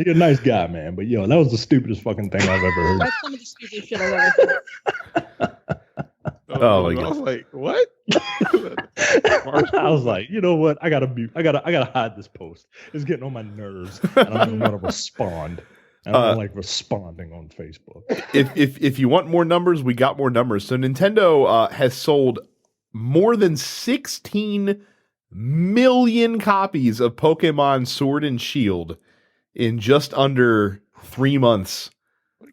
You're a nice guy, man, but that was the stupidest fucking thing I've ever heard. That's some of the stupidest shit I've ever heard. Oh my God. I was like, what? I was like, you know what? I gotta hide this post. It's getting on my nerves. And I'm gonna respond. I don't like responding on Facebook. If you want more numbers, we got more numbers. So Nintendo has sold more than 16 million copies of Pokemon Sword and Shield in just under 3 months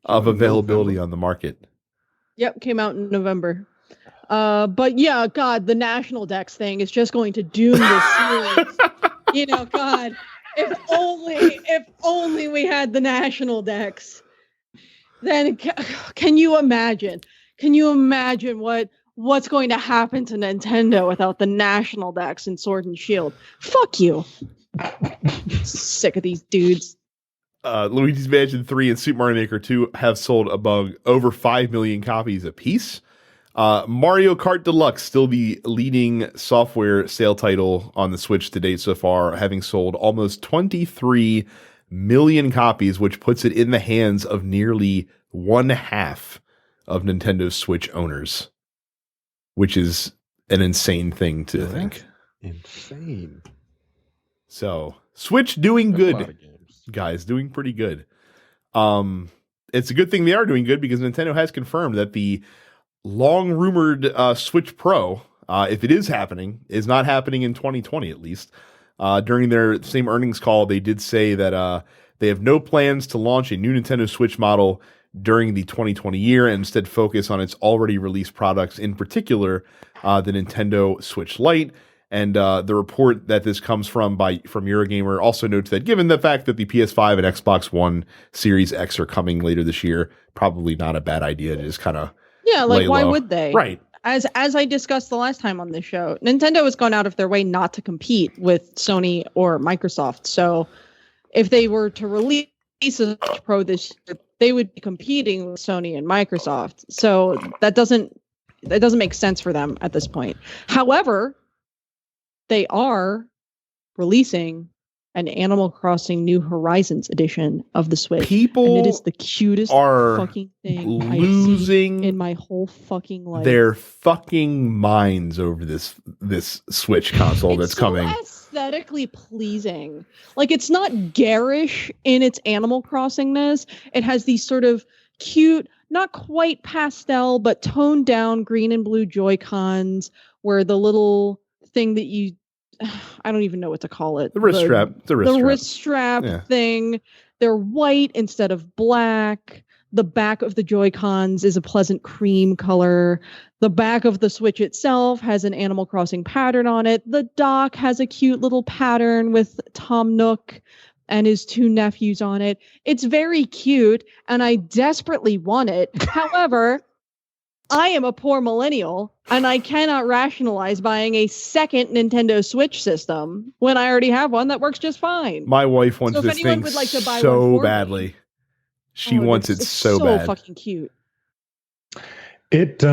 of availability on the market. Yep, came out in November. But yeah, God, the National Dex thing is just going to doom this series. God, if only we had the National Dex. Then can you imagine? Can you imagine what's going to happen to Nintendo without the National Dex and Sword and Shield? Fuck you. Sick of these dudes. Luigi's Mansion 3 and Super Mario Maker 2 have sold over 5 million copies apiece. Mario Kart Deluxe, still the leading software sale title on the Switch to date so far, having sold almost 23 million copies, which puts it in the hands of nearly 1/2 of Nintendo's Switch owners, which is an insane thing to think. Insane. So, Switch doing good, guys, doing pretty good. It's a good thing they are doing good because Nintendo has confirmed that the long-rumored Switch Pro, if it is happening, is not happening in 2020 at least. During their same earnings call, they did say that they have no plans to launch a new Nintendo Switch model during the 2020 year and instead focus on its already released products, in particular the Nintendo Switch Lite. And the report that this comes from Eurogamer also notes that given the fact that the PS5 and Xbox One Series X are coming later this year, probably not a bad idea to just kind of why would they? Right. As I discussed the last time on this show, Nintendo has gone out of their way not to compete with Sony or Microsoft. So if they were to release a Switch Pro this year, they would be competing with Sony and Microsoft. So that doesn't make sense for them at this point. However, they are releasing an Animal Crossing New Horizons edition of the Switch. People and it is the cutest fucking thing losing I've seen in my whole fucking life. Their fucking minds over this Switch console that's coming. Aesthetically pleasing. Like, it's not garish in its Animal Crossingness. It has these sort of cute, not quite pastel, but toned down green and blue Joy-Cons, where the little thing that I don't even know what to call it. The wrist strap. The wrist strap thing. They're white instead of black. The back of the Joy-Cons is a pleasant cream color. The back of the Switch itself has an Animal Crossing pattern on it. The dock has a cute little pattern with Tom Nook and his 2 nephews on it. It's very cute, and I desperately want it. However, I am a poor millennial, and I cannot rationalize buying a second Nintendo Switch system when I already have one that works just fine. My wife wants this thing would like to buy so one badly. She wants it so bad. It's so fucking cute. It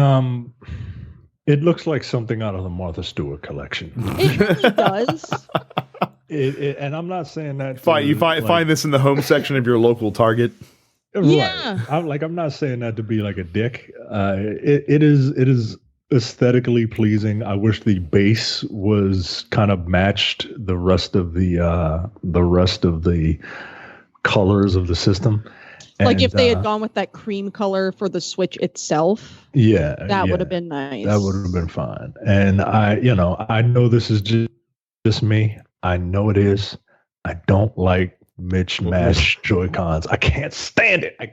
looks like something out of the Martha Stewart collection. It really does. And I'm not saying that. Find this in the home section of your local Target. Right. Yeah. I'm not saying that to be like a dick. It is aesthetically pleasing. I wish the base was kind of matched the rest of the colors of the system. Like if they had gone with that cream color for the Switch itself. Yeah. That would have been nice. That would have been fine. And I know this is just me. I know it is. I don't like mismatched Joy-Cons. I can't stand it. I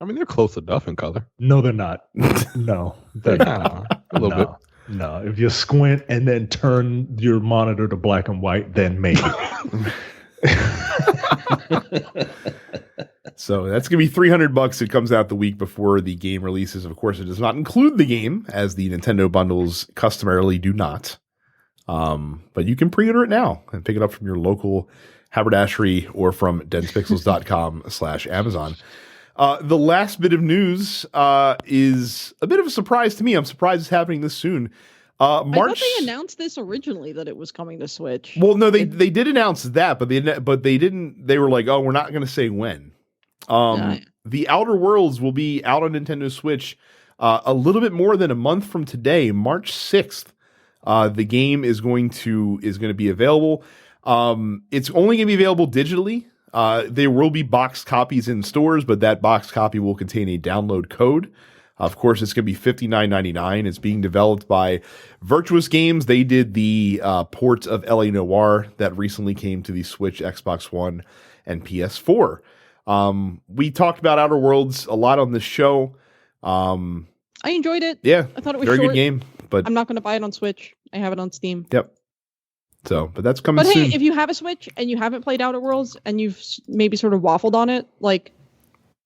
mean, they're close enough in color. No, they're not. No, they're not. A little bit. No, if you squint and then turn your monitor to black and white, then maybe. So that's going to be $300. It comes out the week before the game releases. Of course, it does not include the game, as the Nintendo bundles customarily do not. But you can pre-order it now and pick it up from your local haberdashery or from densepixels.com/Amazon. The last bit of news is a bit of a surprise to me. I'm surprised it's happening this soon. I thought they announced this originally that it was coming to Switch. Well, no, they did announce that, but they didn't. They were like, oh, we're not going to say when. The Outer Worlds will be out on Nintendo Switch a little bit more than a month from today, March 6th. The game is going to be available. It's only going to be available digitally. There will be boxed copies in stores, but that boxed copy will contain a download code. Of course, it's going to be $59.99. It's being developed by Virtuous Games. They did the port of L.A. Noire that recently came to the Switch, Xbox One, and PS4. We talked about Outer Worlds a lot on this show. I enjoyed it. Yeah, I thought it was very short. good game. But I'm not going to buy it on Switch. I have it on Steam. Yep. So, but that's coming But soon. hey, if you have a Switch and you haven't played Outer Worlds and you've maybe sort of waffled on it, like,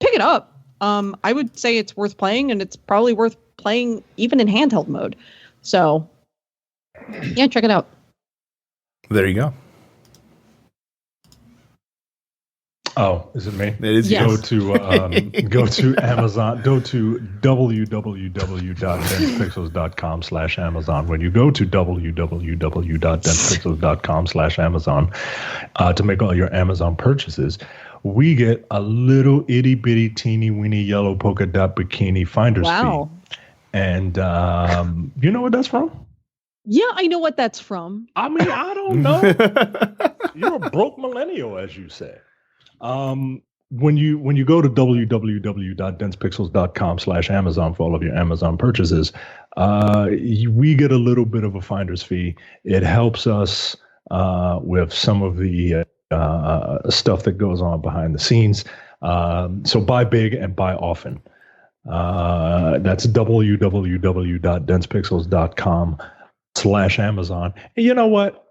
pick it up. I would say it's worth playing, and it's probably worth playing even in handheld mode. So, yeah, check it out. There you go. Oh, is it me? It is. Yes. Go to Amazon. Go to www.densepixels.com/Amazon. When you go to www.densepixels.com/Amazon to make all your Amazon purchases, we get a little itty bitty teeny weeny yellow polka dot bikini finder's Wow. fee. And you know what that's from? Yeah, I know what that's from. I mean, I don't know. You're a broke millennial, as you say. When you go to www.densepixels.com/Amazon for all of your Amazon purchases, we get a little bit of a finder's fee. It helps us with some of the stuff that goes on behind the scenes. So buy big and buy often. That's www.densepixels.com/Amazon. And you know what?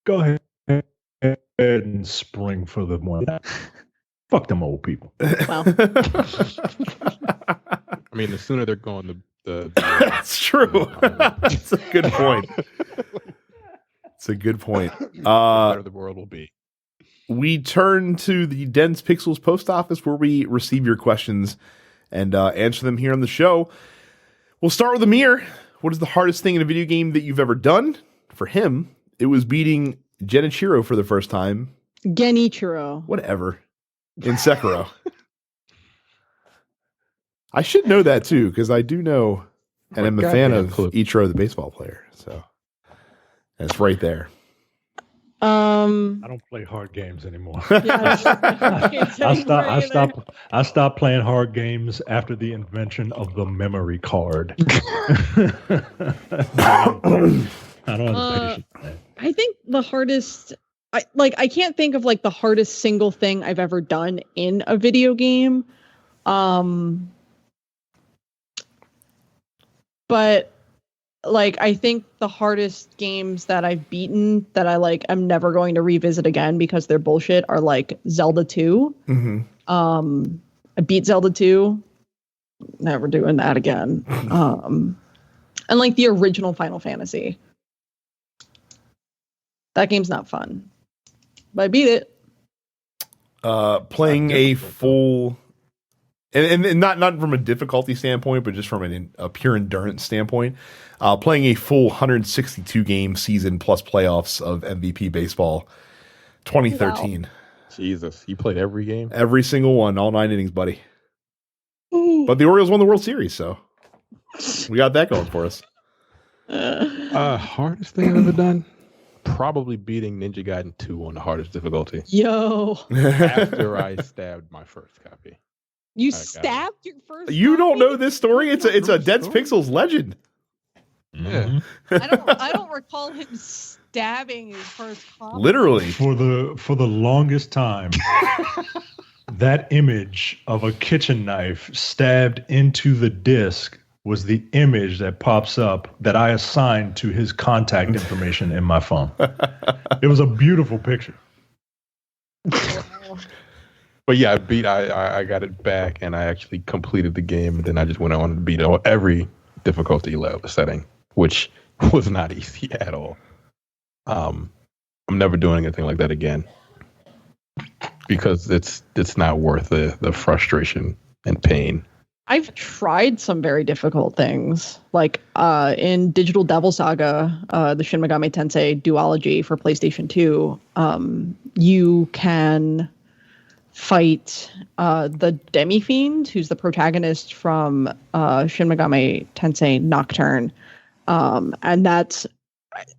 Go ahead and spring for the one. Fuck them old people. Wow. I mean, the sooner they're going, the That's true. That's a good point. It's a good point. better the world will be. We turn to the Dense Pixels post office where we receive your questions and answer them here on the show. We'll start with Amir. What is the hardest thing in a video game that you've ever done? For him, it was beating Genichiro for the first time. Genichiro. Whatever. In Sekiro. I should know that too, because I do know, and I'm a fan of Ichiro, the baseball player. So that's right there. I don't play hard games anymore. Yeah, I stopped playing hard games after the invention of the memory card. I don't have patience. I think the hardest, I can't think of like the hardest single thing I've ever done in a video game. But like, I think the hardest games that I've beaten that I'm never going to revisit again because they're bullshit are like Zelda 2. Mm-hmm. I beat Zelda 2. Never doing that again. And like the original Final Fantasy. That game's not fun. But I beat it. Playing a full, and not from a difficulty standpoint, but just from a pure endurance standpoint, playing a full 162 game season plus playoffs of MVP baseball, 2013. Wow. Jesus, you played every game? Every single one, all 9 innings, buddy. But the Orioles won the World Series, so we got that going for us. Hardest thing I've ever done? Probably beating Ninja Gaiden 2 on the hardest difficulty. Yo. After I stabbed my first copy. You I got it. stabbed your first You don't copy? know this story? It's a Dense Pixels legend. Yeah. I don't recall him stabbing his first copy. Literally. For the longest time, that image of a kitchen knife stabbed into the disc was the image that pops up that I assigned to his contact information in my phone. It was a beautiful picture. But yeah, I got it back and I actually completed the game, and then I just went on to beat every difficulty level setting, which was not easy at all. I'm never doing anything like that again because it's not worth the frustration and pain. I've tried some very difficult things, like in Digital Devil Saga, the Shin Megami Tensei duology for PlayStation 2. You can fight the Demi-Fiend, who's the protagonist from Shin Megami Tensei Nocturne. And that's,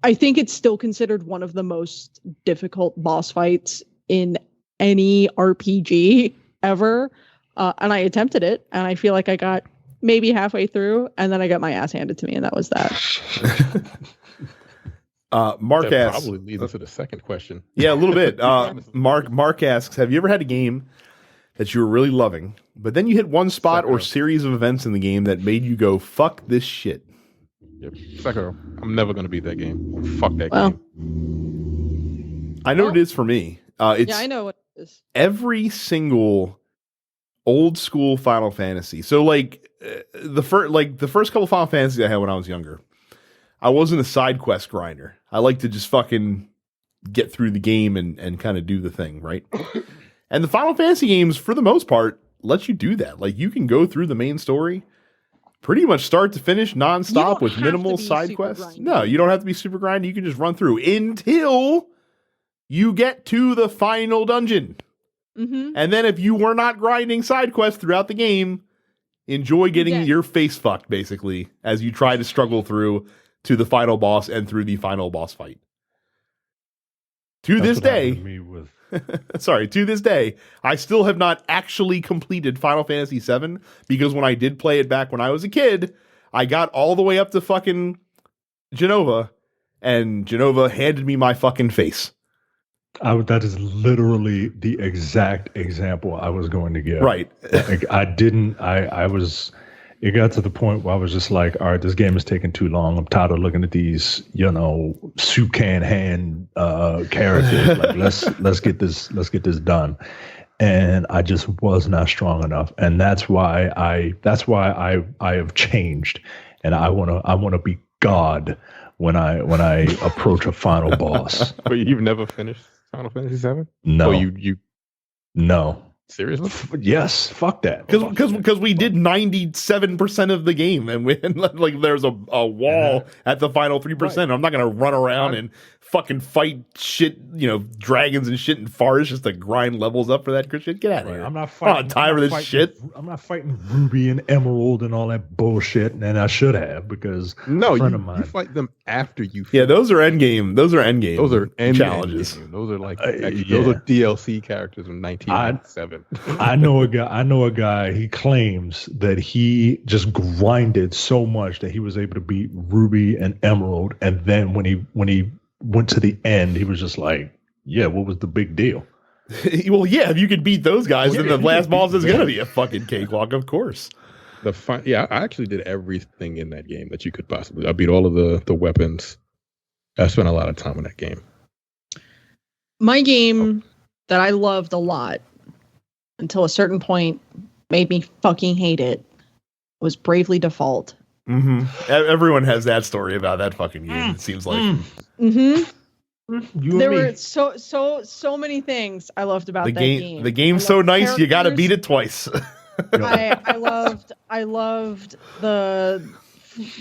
I think it's still considered one of the most difficult boss fights in any RPG ever. And I attempted it, and I feel like I got maybe halfway through, and then I got my ass handed to me, and that was that. Mark That asks, probably leads us to the second question. yeah, a little bit. Mark asks, have you ever had a game that you were really loving, but then you hit one spot or Sekiro. series of events in the game that made you go, fuck this shit. Yep. Sekiro. I'm never gonna beat that game. Fuck that Well. game. I know it is for me. It's Yeah, I know what it is. every single old school Final Fantasy. So like the first couple Final Fantasies I had when I was younger, I wasn't a side quest grinder. I like to just fucking get through the game and kind of do the thing, right? And the Final Fantasy games, for the most part, let you do that. Like you can go through the main story pretty much start to finish nonstop with minimal side quests. grindy. No, you don't have to be super grindy. You can just run through until you get to the final dungeon. Mm-hmm. And then if you were not grinding side quests throughout the game, enjoy getting your face fucked, basically, as you try to struggle through to the final boss and through the final boss fight. To That's this what happened day, to me with to this day, I still have not actually completed Final Fantasy VII because when I did play it back when I was a kid, I got all the way up to fucking Genova, and Genova handed me my fucking face. that is literally the exact example I was going to give. Right. Like I was, it got to the point where I was just like, all right, this game is taking too long. I'm tired of looking at these, soup can hand characters. Like let's get this done. And I just was not strong enough. And that's why I have changed. And I wanna be God when I approach a final boss. But you've never finished Final Fantasy VII? No. Oh, you No. seriously? Yes, fuck that. Because we did 97% of the game, and like there's a wall at the final 3%. Right. I'm not gonna run around and fucking fight shit, dragons and shit and forests just to grind levels up for that shit. Get out of here. I'm not I fighting. don't have time for this shit. I'm not fighting Ruby and Emerald and all that bullshit, and I should have because No, a friend you, of mine. you fight them after you. Yeah, finish. those are end game. Those are end game. Those are end challenges. game. Those are like Yeah. those are DLC characters from 1997. I know a guy. He claims that he just grinded so much that he was able to beat Ruby and Emerald, and then when he went to the end, he was just like, "Yeah, what was the big deal?" Well, yeah, if you could beat those guys, then the you last could boss beat is gonna be a fucking cakewalk, of course. I actually did everything in that game that you could possibly. I beat all of the weapons. I spent a lot of time in that game. My game that I loved a lot until a certain point made me fucking hate it was Bravely Default. Mm-hmm. Everyone has that story about that fucking game. It seems like Mm-hmm. You There and me. were so many things I loved about the that game. game. The game's I so loved nice, you got to characters. beat it twice. I loved the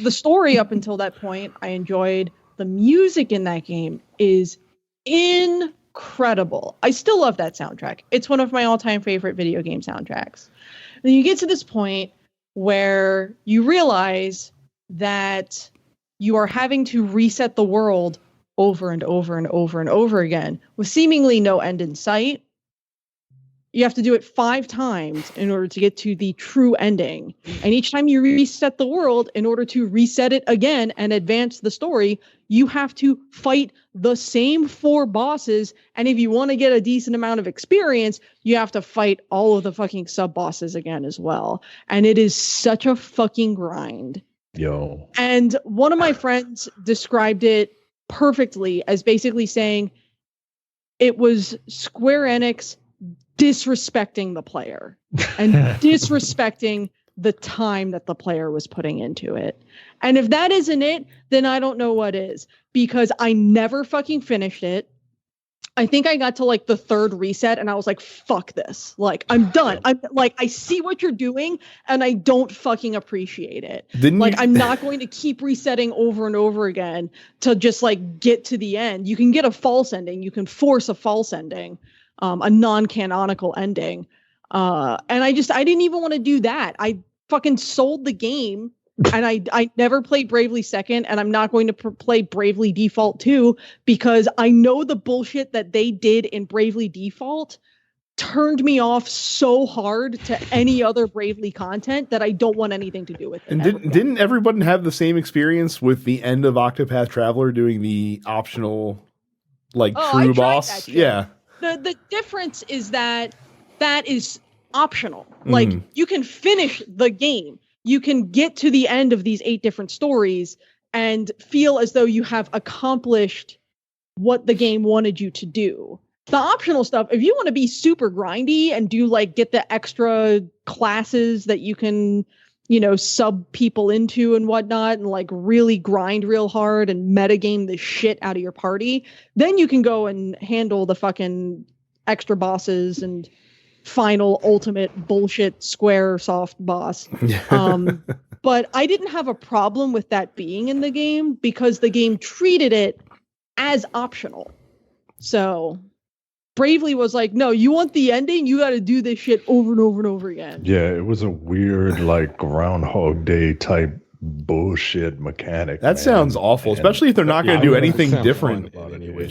story up until that point. I enjoyed the music in that game is incredible. I still love that soundtrack. It's one of my all-time favorite video game soundtracks. And then you get to this point where you realize that you are having to reset the world over and over and over and over again with seemingly no end in sight. You have to do it 5 times in order to get to the true ending. And each time you reset the world, in order to reset it again and advance the story, you have to fight the same 4 bosses. And if you want to get a decent amount of experience, you have to fight all of the fucking sub-bosses again as well. And it is such a fucking grind. Yo. And one of my friends described it perfectly as basically saying it was Square Enix disrespecting the player and disrespecting the time that the player was putting into it. And if that isn't it, then I don't know what is, because I never fucking finished it. I think I got to like the 3rd reset and I was like, fuck this. Like, I'm done. I'm like, I see what you're doing and I don't fucking appreciate it. I'm not going to keep resetting over and over again to just like get to the end. You can get a false ending. You can force a false ending. A non-canonical ending. And I didn't even want to do that. I fucking sold the game and I never played Bravely Second, and I'm not going to play Bravely Default 2 because I know the bullshit that they did in Bravely Default turned me off so hard to any other Bravely content that I don't want anything to do with it. And didn't everyone have the same experience with the end of Octopath Traveler doing the optional I true tried boss? that shit. Yeah. The difference is that is optional. Like, you can finish the game. You can get to the end of these 8 different stories and feel as though you have accomplished what the game wanted you to do. The optional stuff, if you want to be super grindy and do like get the extra classes that you can, sub people into and whatnot, and like really grind real hard and metagame the shit out of your party, then you can go and handle the fucking extra bosses and final ultimate bullshit square soft boss. But I didn't have a problem with that being in the game because the game treated it as optional. So Bravely was like, no, you want the ending? You got to do this shit over and over and over again. Yeah, it was a weird, like, Groundhog Day type bullshit mechanic. That sounds awful, especially if they're not going to do anything different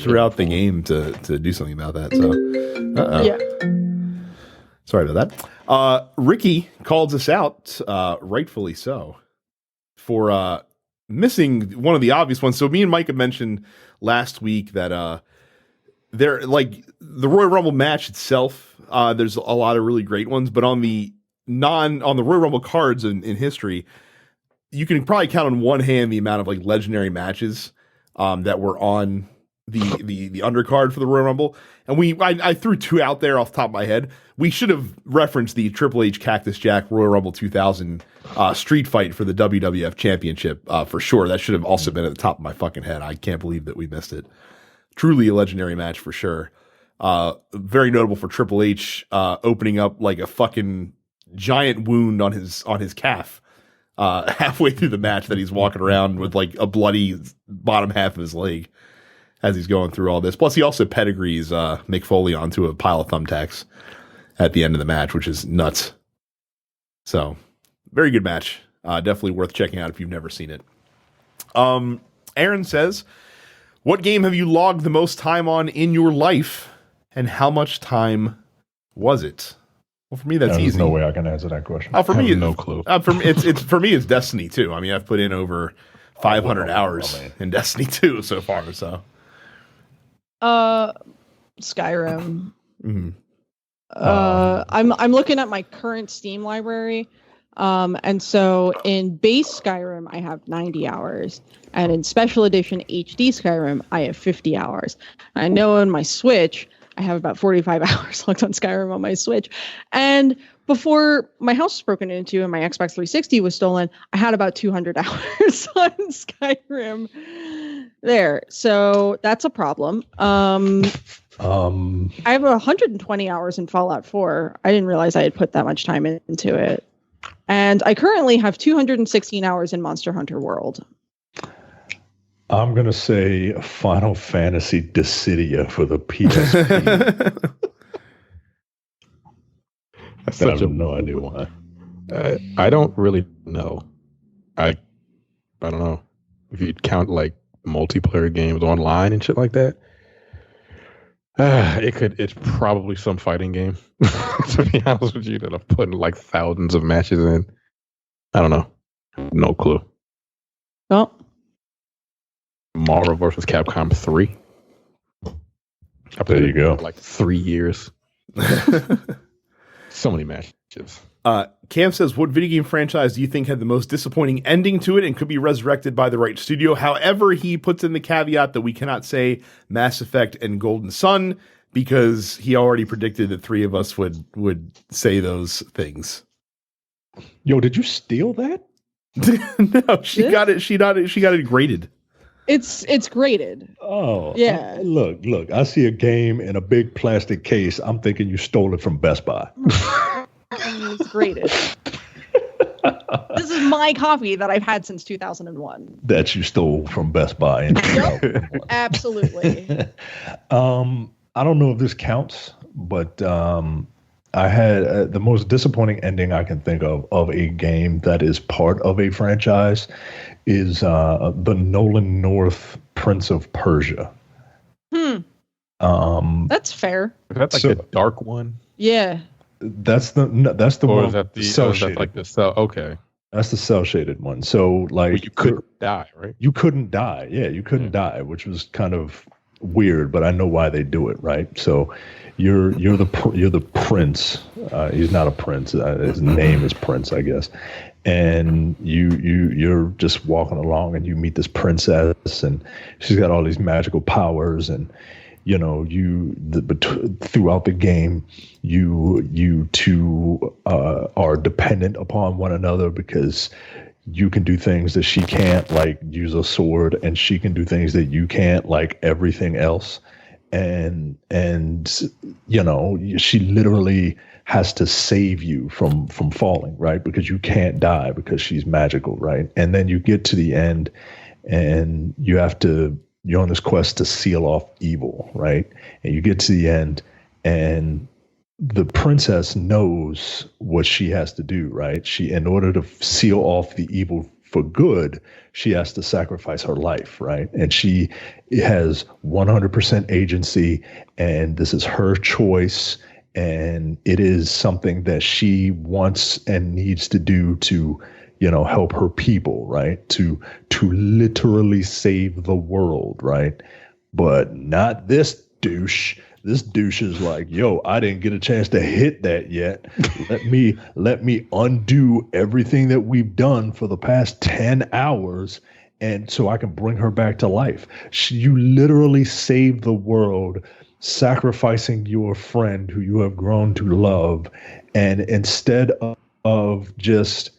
throughout the game to do something about that. So, yeah. Sorry about that. Ricky calls us out, rightfully so, for missing one of the obvious ones. So me and Mike had mentioned last week that they're like the Royal Rumble match itself. There's a lot of really great ones, but on the Royal Rumble cards in history, you can probably count on one hand the amount of like legendary matches that were on the undercard for the Royal Rumble. And I threw 2 out there off the top of my head. We should have referenced the Triple H Cactus Jack Royal Rumble 2000 street fight for the WWF Championship for sure. That should have also been at the top of my fucking head. I can't believe that we missed it. Truly a legendary match for sure. Very notable for Triple H opening up like a fucking giant wound on his calf halfway through the match that he's walking around with like a bloody bottom half of his leg as he's going through all this. Plus he also pedigrees Mick Foley onto a pile of thumbtacks at the end of the match, which is nuts. So very good match. Definitely worth checking out if you've never seen it. Aaron says, what game have you logged the most time on in your life, and how much time was it? Well, for me, that's easy. There's no way I can answer that question. For me, no clue. For me, it's Destiny 2. I mean, I've put in over 500 hours in Destiny 2 so far. So, Skyrim. Mm-hmm. I'm looking at my current Steam library. And so in base Skyrim, I have 90 hours. And in special edition HD Skyrim, I have 50 hours. I know on my Switch, I have about 45 hours logged on Skyrim on my Switch. And before my house was broken into and my Xbox 360 was stolen, I had about 200 hours on Skyrim there. So that's a problem. I have 120 hours in Fallout 4. I didn't realize I had put that much time into it. And I currently have 216 hours in Monster Hunter World. I'm going to say Final Fantasy Dissidia for the PSP. I have no idea why. I don't really know. I don't know if you'd count like multiplayer games online and shit like that. It's probably some fighting game, to be honest with you, that I've put like thousands of matches in. I don't know. No clue. Well, Marvel vs. Capcom 3. There you go. Like 3 years. So many matches. Cam says, what video game franchise do you think had the most disappointing ending to it and could be resurrected by the right studio? However, he puts in the caveat that we cannot say Mass Effect and Golden Sun because he already predicted that 3 of us would say those things. Yo, did you steal that? No, she got it. She got it graded. It's graded. Oh, yeah. Look. I see a game in a big plastic case. I'm thinking you stole it from Best Buy. It's graded. This is my copy that I've had since 2001. That you stole from Best Buy. Yep, absolutely. I don't know if this counts, but I had the most disappointing ending I can think of a game that is part of a franchise is the Nolan North Prince of Persia. That's fair. Is that like a dark one? Yeah. That's the or one. Is that the cell shaded? Like the cell? Okay. That's the cell shaded one. So like but you couldn't die, right? You couldn't die. Yeah, you couldn't die, which was kind of weird, but I know why they do it, right? So you're the prince He's not a prince. His name is Prince, I guess. And you're just walking along, and you meet this princess, and she's got all these magical powers, and throughout the game, you two are dependent upon one another because you can do things that she can't, like use a sword, and she can do things that you can't, like everything else. And she literally has to save you from falling, right? Because you can't die because she's magical, right? And then you get to the end, and you're on this quest to seal off evil, right? And you get to the end, and the princess knows what she has to do, right? In order to seal off the evil for good, she has to sacrifice her life, right? And she has 100% agency, and this is her choice, and it is something that she wants and needs to do to, help her people, right? To literally save the world, right? But not this douche. This douche is like, yo, I didn't get a chance to hit that yet. Let me undo everything that we've done for the past 10 hours, and so I can bring her back to life. You literally saved the world, sacrificing your friend who you have grown to love, and instead of just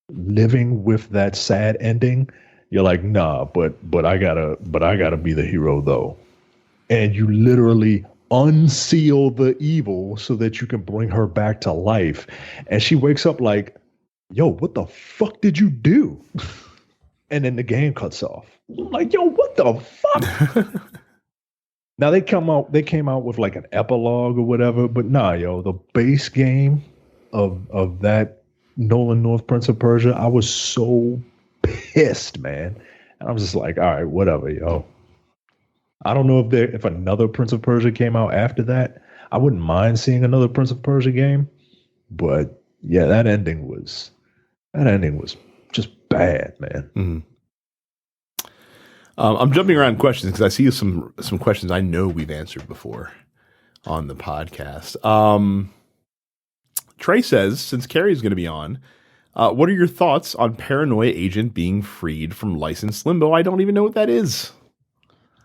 living with that sad ending, you're like, nah, but I gotta be the hero though. And you literally unseal the evil so that you can bring her back to life. And she wakes up like, yo, what the fuck did you do? And then the game cuts off. I'm like, yo, what the fuck? Now they came out with like an epilogue or whatever, but nah, yo, the base game of that Nolan North Prince of Persia, I was so pissed, man. And I was just like, all right, whatever, yo. I don't know if another Prince of Persia came out after that. I wouldn't mind seeing another Prince of Persia game, but yeah, that ending was just bad, man. Mm-hmm. I'm jumping around questions because I see some questions I know we've answered before on the podcast. Trey says, since Carrie's going to be on, what are your thoughts on Paranoia Agent being freed from licensed limbo? I don't even know what that is.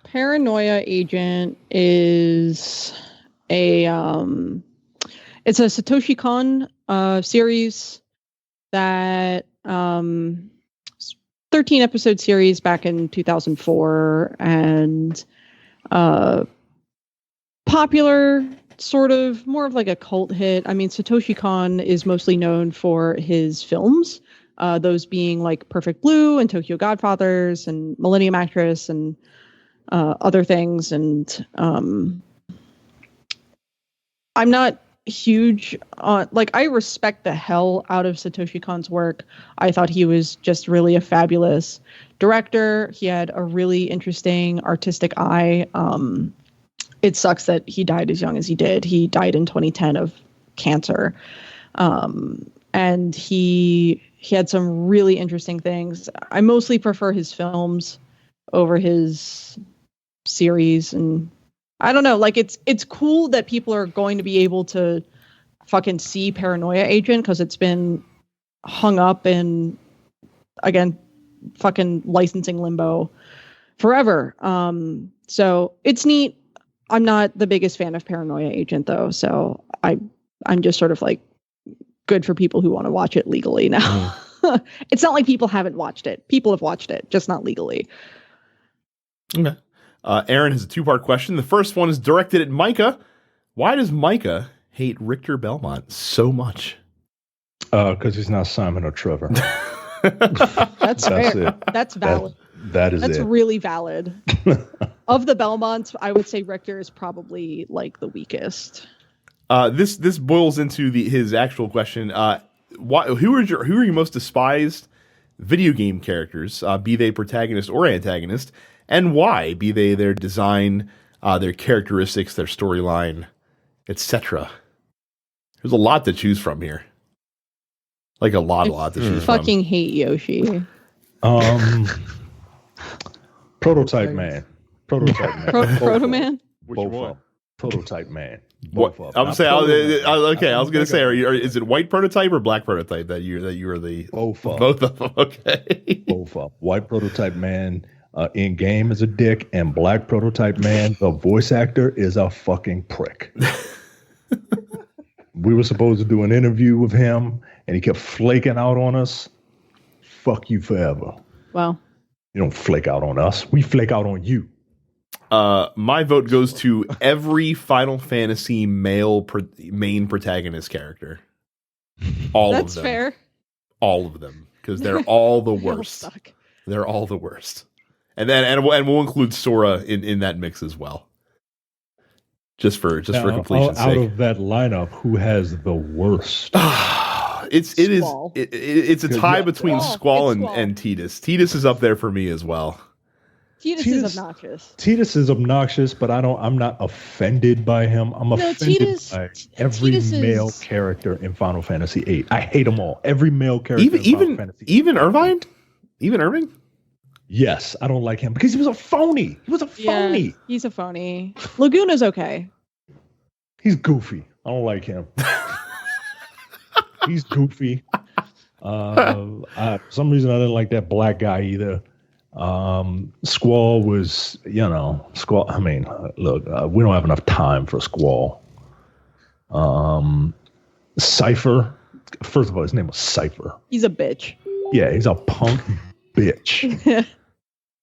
Paranoia Agent is it's a Satoshi Kon series that 13 episode series back in 2004, and popular, sort of more of like a cult hit. I mean, Satoshi Kon is mostly known for his films, those being like Perfect Blue and Tokyo Godfathers and Millennium Actress and other things. And I'm not huge on, like, I respect the hell out of Satoshi Kon's work. I thought he was just really a fabulous director. He had a really interesting artistic eye. It sucks that he died as young as he did. He died in 2010 of cancer. And he had some really interesting things. I mostly prefer his films over his series, and I don't know, like it's cool that people are going to be able to fucking see Paranoia Agent because it's been hung up in, again, fucking licensing limbo forever. So it's neat. I'm not the biggest fan of Paranoia Agent though, so I'm just sort of like, good for people who want to watch it legally now. It's not like people haven't watched it. People have watched it, just not legally. Okay. Aaron has a two-part question. The first one is directed at Micah. Why does Micah hate Richter Belmont so much? Because he's not Simon or Trevor. That's fair. It. That's valid. That's really valid. Of the Belmonts, I would say Richter is probably like the weakest. This boils into his actual question. Who are your most despised video game characters, be they protagonist or antagonist, and why? Be they their design, their characteristics, their storyline, etc. There's a lot to choose from here. Like a lot to choose from. I fucking hate Yoshi. Prototype Man. Proto Man? Which one? Prototype Man. Both of them. I'm saying, okay. I was gonna say, is it white prototype or black prototype that you are the both of them. Both of them. Okay. Both of them. White prototype man in game is a dick, and black prototype man, the voice actor, is a fucking prick. We were supposed to do an interview with him, and he kept flaking out on us. Fuck you forever. Wow. You don't flake out on us. We flake out on you. My vote goes to every Final Fantasy male main protagonist character. All That's of them. fair. All of them, because they're all the They all worst. suck. They're all the worst. And we'll include Sora in that mix as well. Just for completion's out sake. of that lineup, who has the worst? It's a tie between Squall and Tidus. Tidus is up there for me as well. Tidus is obnoxious. Tidus is obnoxious, but I'm not offended by him. I'm offended by every male character in Final Fantasy VIII. I hate them all. Every male character in Final Fantasy VIII. Even Irvine? Even Irving? Yes, I don't like him because he was a phony. He was a phony. Yeah, he's a phony. Laguna's okay. He's goofy. I don't like him. He's goofy. For some reason, I didn't like that black guy either. Squall was, Squall. I mean, look, we don't have enough time for Squall. Cypher. First of all, his name was Cypher. He's a bitch. Yeah, he's a punk bitch.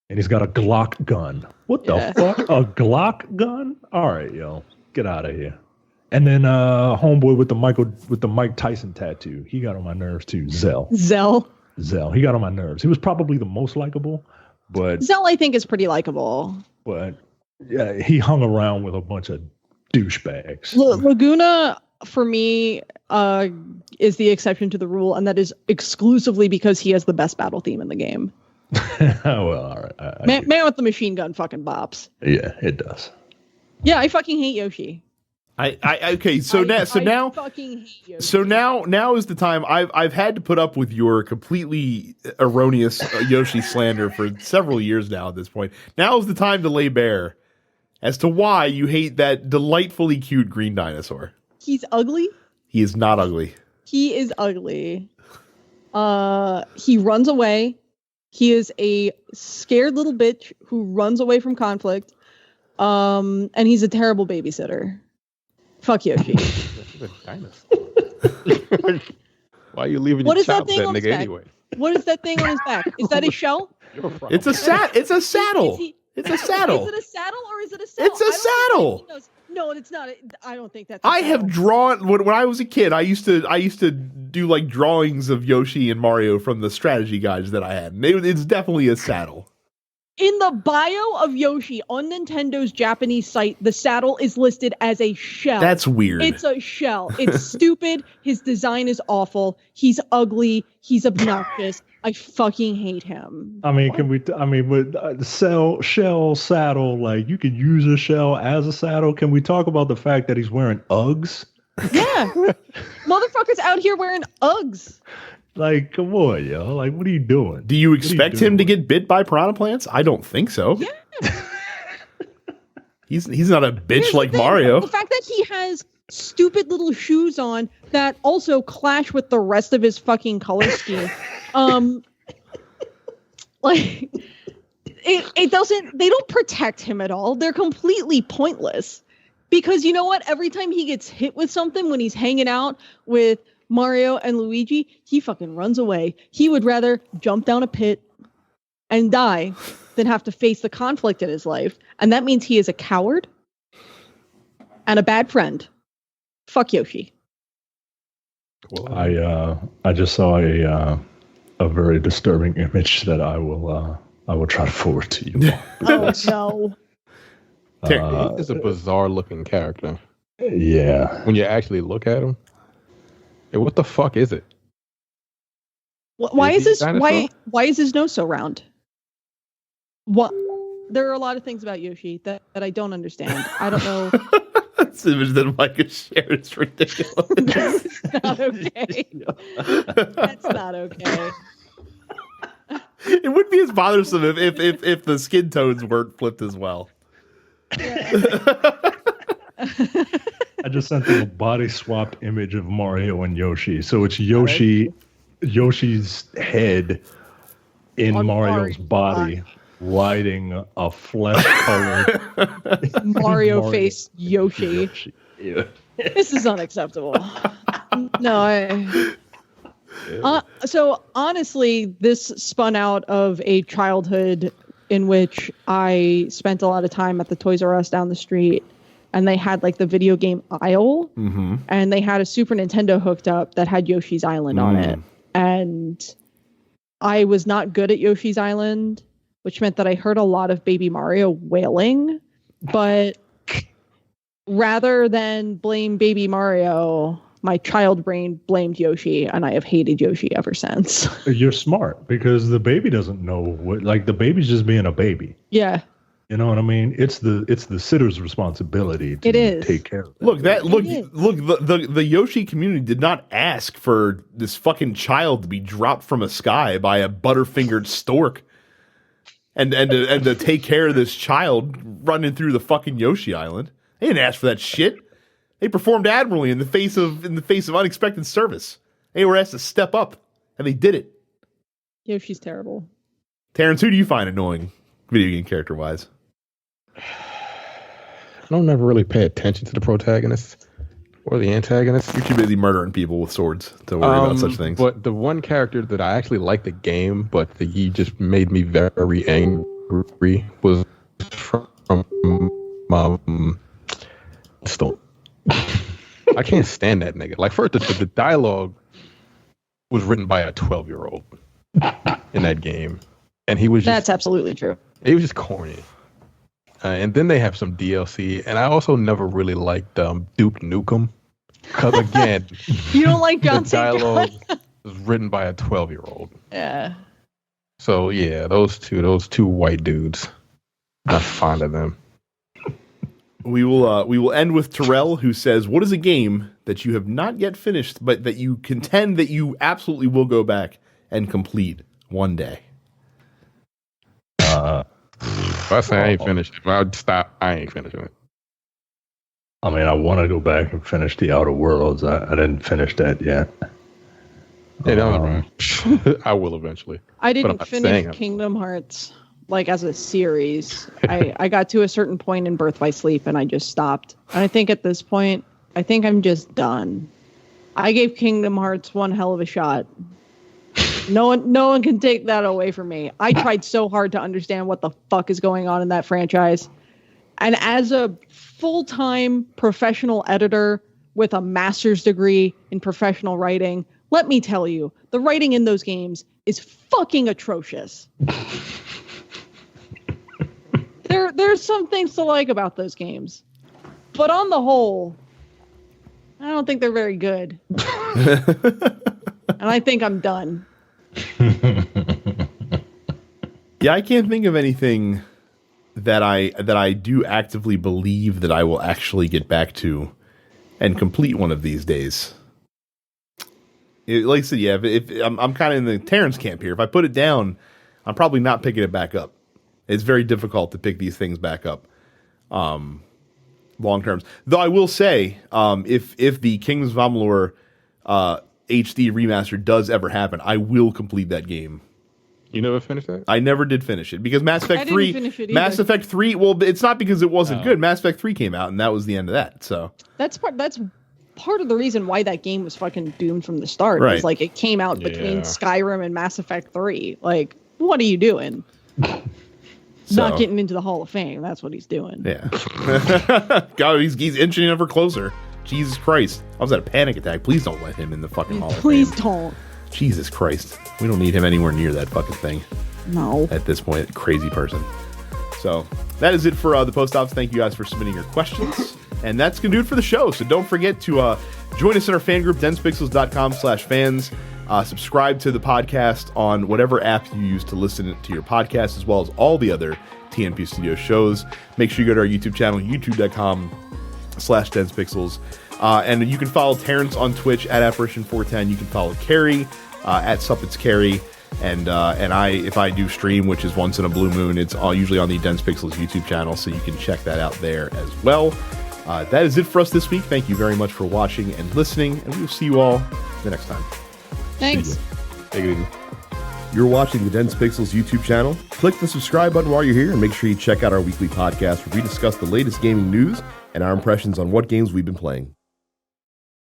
And he's got a Glock gun. What the fuck? A Glock gun? All right, yo, get out of here. And then homeboy with the Mike Tyson tattoo. He got on my nerves too. Zell. He got on my nerves. He was probably the most likable, but Zell I think is pretty likable. But yeah, he hung around with a bunch of douchebags. Laguna for me is the exception to the rule, and that is exclusively because he has the best battle theme in the game. Well, all right. Man with the machine gun fucking bops. Yeah, it does. Yeah, I fucking hate Yoshi. Okay, so now is the time. I've had to put up with your completely erroneous Yoshi slander for several years now at this point. Now is the time to lay bare as to why you hate that delightfully cute green dinosaur. He's ugly. He is not ugly. He is ugly. He runs away. He is a scared little bitch who runs away from conflict. And he's a terrible babysitter. Fuck Yoshi. Why are you leaving your chops that nigga anyway? What is that thing on his back? Is that his shell? It's a saddle. It's a saddle. Is it a saddle or is it a saddle? It's a saddle. No, it's not. I don't think that's. I have drawn when I was a kid. I used to do like drawings of Yoshi and Mario from the strategy guides that I had. And it's definitely a saddle. In the bio of Yoshi on Nintendo's Japanese site, the saddle is listed as a shell. That's weird. It's a shell. It's stupid. His design is awful. He's ugly. He's obnoxious. I fucking hate him. I mean, with the shell saddle, like you could use a shell as a saddle. Can we talk about the fact that he's wearing Uggs? Yeah. Motherfucker's out here wearing Uggs. Like, come on, yo. Like, what are you doing? Do you expect him to get bit by piranha plants? I don't think so. Yeah. He's not a bitch like Mario. The fact that he has stupid little shoes on that also clash with the rest of his fucking color scheme. Like it doesn't, they don't protect him at all. They're completely pointless. Because you know what? Every time he gets hit with something when he's hanging out with Mario and Luigi, he fucking runs away. He would rather jump down a pit and die than have to face the conflict in his life. And that means he is a coward and a bad friend. Fuck Yoshi. I just saw a very disturbing image that I will try to forward to you. Oh no. He's a bizarre looking character. Yeah. When you actually look at him. Hey, what the fuck is it? Why is his nose so round? What? There are a lot of things about Yoshi that I don't understand. I don't know. This image that Mike has shared is ridiculous. That's not okay. That's not okay. It wouldn't be as bothersome if the skin tones weren't flipped as well. Yeah. I just sent them a body swapped image of Mario and Yoshi. So it's Yoshi's head in On Mario's body, riding a flesh-colored Mario face Yoshi. Yeah. This is unacceptable. No, so honestly, this spun out of a childhood in which I spent a lot of time at the Toys R Us down the street, and they had like the video game aisle, and they had a Super Nintendo hooked up that had Yoshi's Island on it. And I was not good at Yoshi's Island, which meant that I heard a lot of Baby Mario wailing, but rather than blame Baby Mario, my child brain blamed Yoshi, and I have hated Yoshi ever since. You're smart, because the baby doesn't know what, like, the baby's just being a baby. Yeah. You know what I mean? It's the sitter's responsibility to take care of that. Look, the Yoshi community did not ask for this fucking child to be dropped from a sky by a butterfingered stork. And to take care of this child running through the fucking Yoshi Island. They didn't ask for that shit. They performed admirably in the face of unexpected service. They were asked to step up, and they did it. Yoshi's terrible. Terrence, who do you find annoying, video game character-wise? I don't ever really pay attention to the protagonist or the antagonist. You're too busy murdering people with swords to worry about such things. But the one character that I actually liked the game, but he just made me very angry, was from Stone. I can't stand that nigga. Like, first, the dialogue was written by a 12-year-old in that game, and he was That's absolutely true. He was just corny. And then they have some DLC, and I also never really liked Duke Nukem, because again, you don't like John the St. dialogue John? was written by a 12-year-old. Yeah. So yeah, those two white dudes. Not fond of them. We will end with Terrell, who says, "What is a game that you have not yet finished, but that you contend that you absolutely will go back and complete one day?" If I say I ain't finished, if I would stop, I ain't finishing it. I mean, I want to go back and finish the Outer Worlds. I didn't finish that yet. I will eventually. I didn't finish Kingdom Hearts like as a series. I got to a certain point in Birth by Sleep and I just stopped. And I think at this point, I think I'm just done. I gave Kingdom Hearts one hell of a shot. No one can take that away from me. I tried so hard to understand what the fuck is going on in that franchise. And as a full-time professional editor with a master's degree in professional writing, let me tell you, the writing in those games is fucking atrocious. There's some things to like about those games. But on the whole, I don't think they're very good. And I think I'm done. Yeah, I can't think of anything that I do actively believe that I will actually get back to and complete one of these days. Like I said, yeah, if I'm kind of in the Terrence camp here. If I put it down, I'm probably not picking it back up. It's very difficult to pick these things back up long terms. Though I will say, if the Kingdoms of Amalur HD remaster does ever happen, I will complete that game. You never finished that? I never did finish it because Mass Effect 3. Mass Effect 3. Well, it's not because it wasn't good. Mass Effect 3 came out, and that was the end of that. So that's part of the reason why that game was fucking doomed from the start. Right. Is like it came out between Skyrim and Mass Effect 3. Like, what are you doing? Not getting into the Hall of Fame. That's what he's doing. Yeah. God, he's inching ever closer. Jesus Christ. I was at a panic attack. Please don't let him in the fucking Hall of Fame. Please don't. Jesus Christ. We don't need him anywhere near that fucking thing. No. At this point, crazy person. So, that is it for the Post Office. Thank you guys for submitting your questions. And that's going to do it for the show. So don't forget to join us in our fan group, densepixels.com/fans. Subscribe to the podcast on whatever app you use to listen to your podcast, as well as all the other TNP Studio shows. Make sure you go to our YouTube channel, youtube.com/densepixels. And you can follow Terrence on Twitch at Apparition410. You can follow Carrie at SuppetsCarrie. And I, if I do stream, which is once in a blue moon, it's usually on the Dense Pixels YouTube channel, so you can check that out there as well. That is it for us this week. Thank you very much for watching and listening, and we will see you all the next time. Thanks. Take it easy. You're watching the Dense Pixels YouTube channel. Click the subscribe button while you're here, and make sure you check out our weekly podcast where we discuss the latest gaming news and our impressions on what games we've been playing.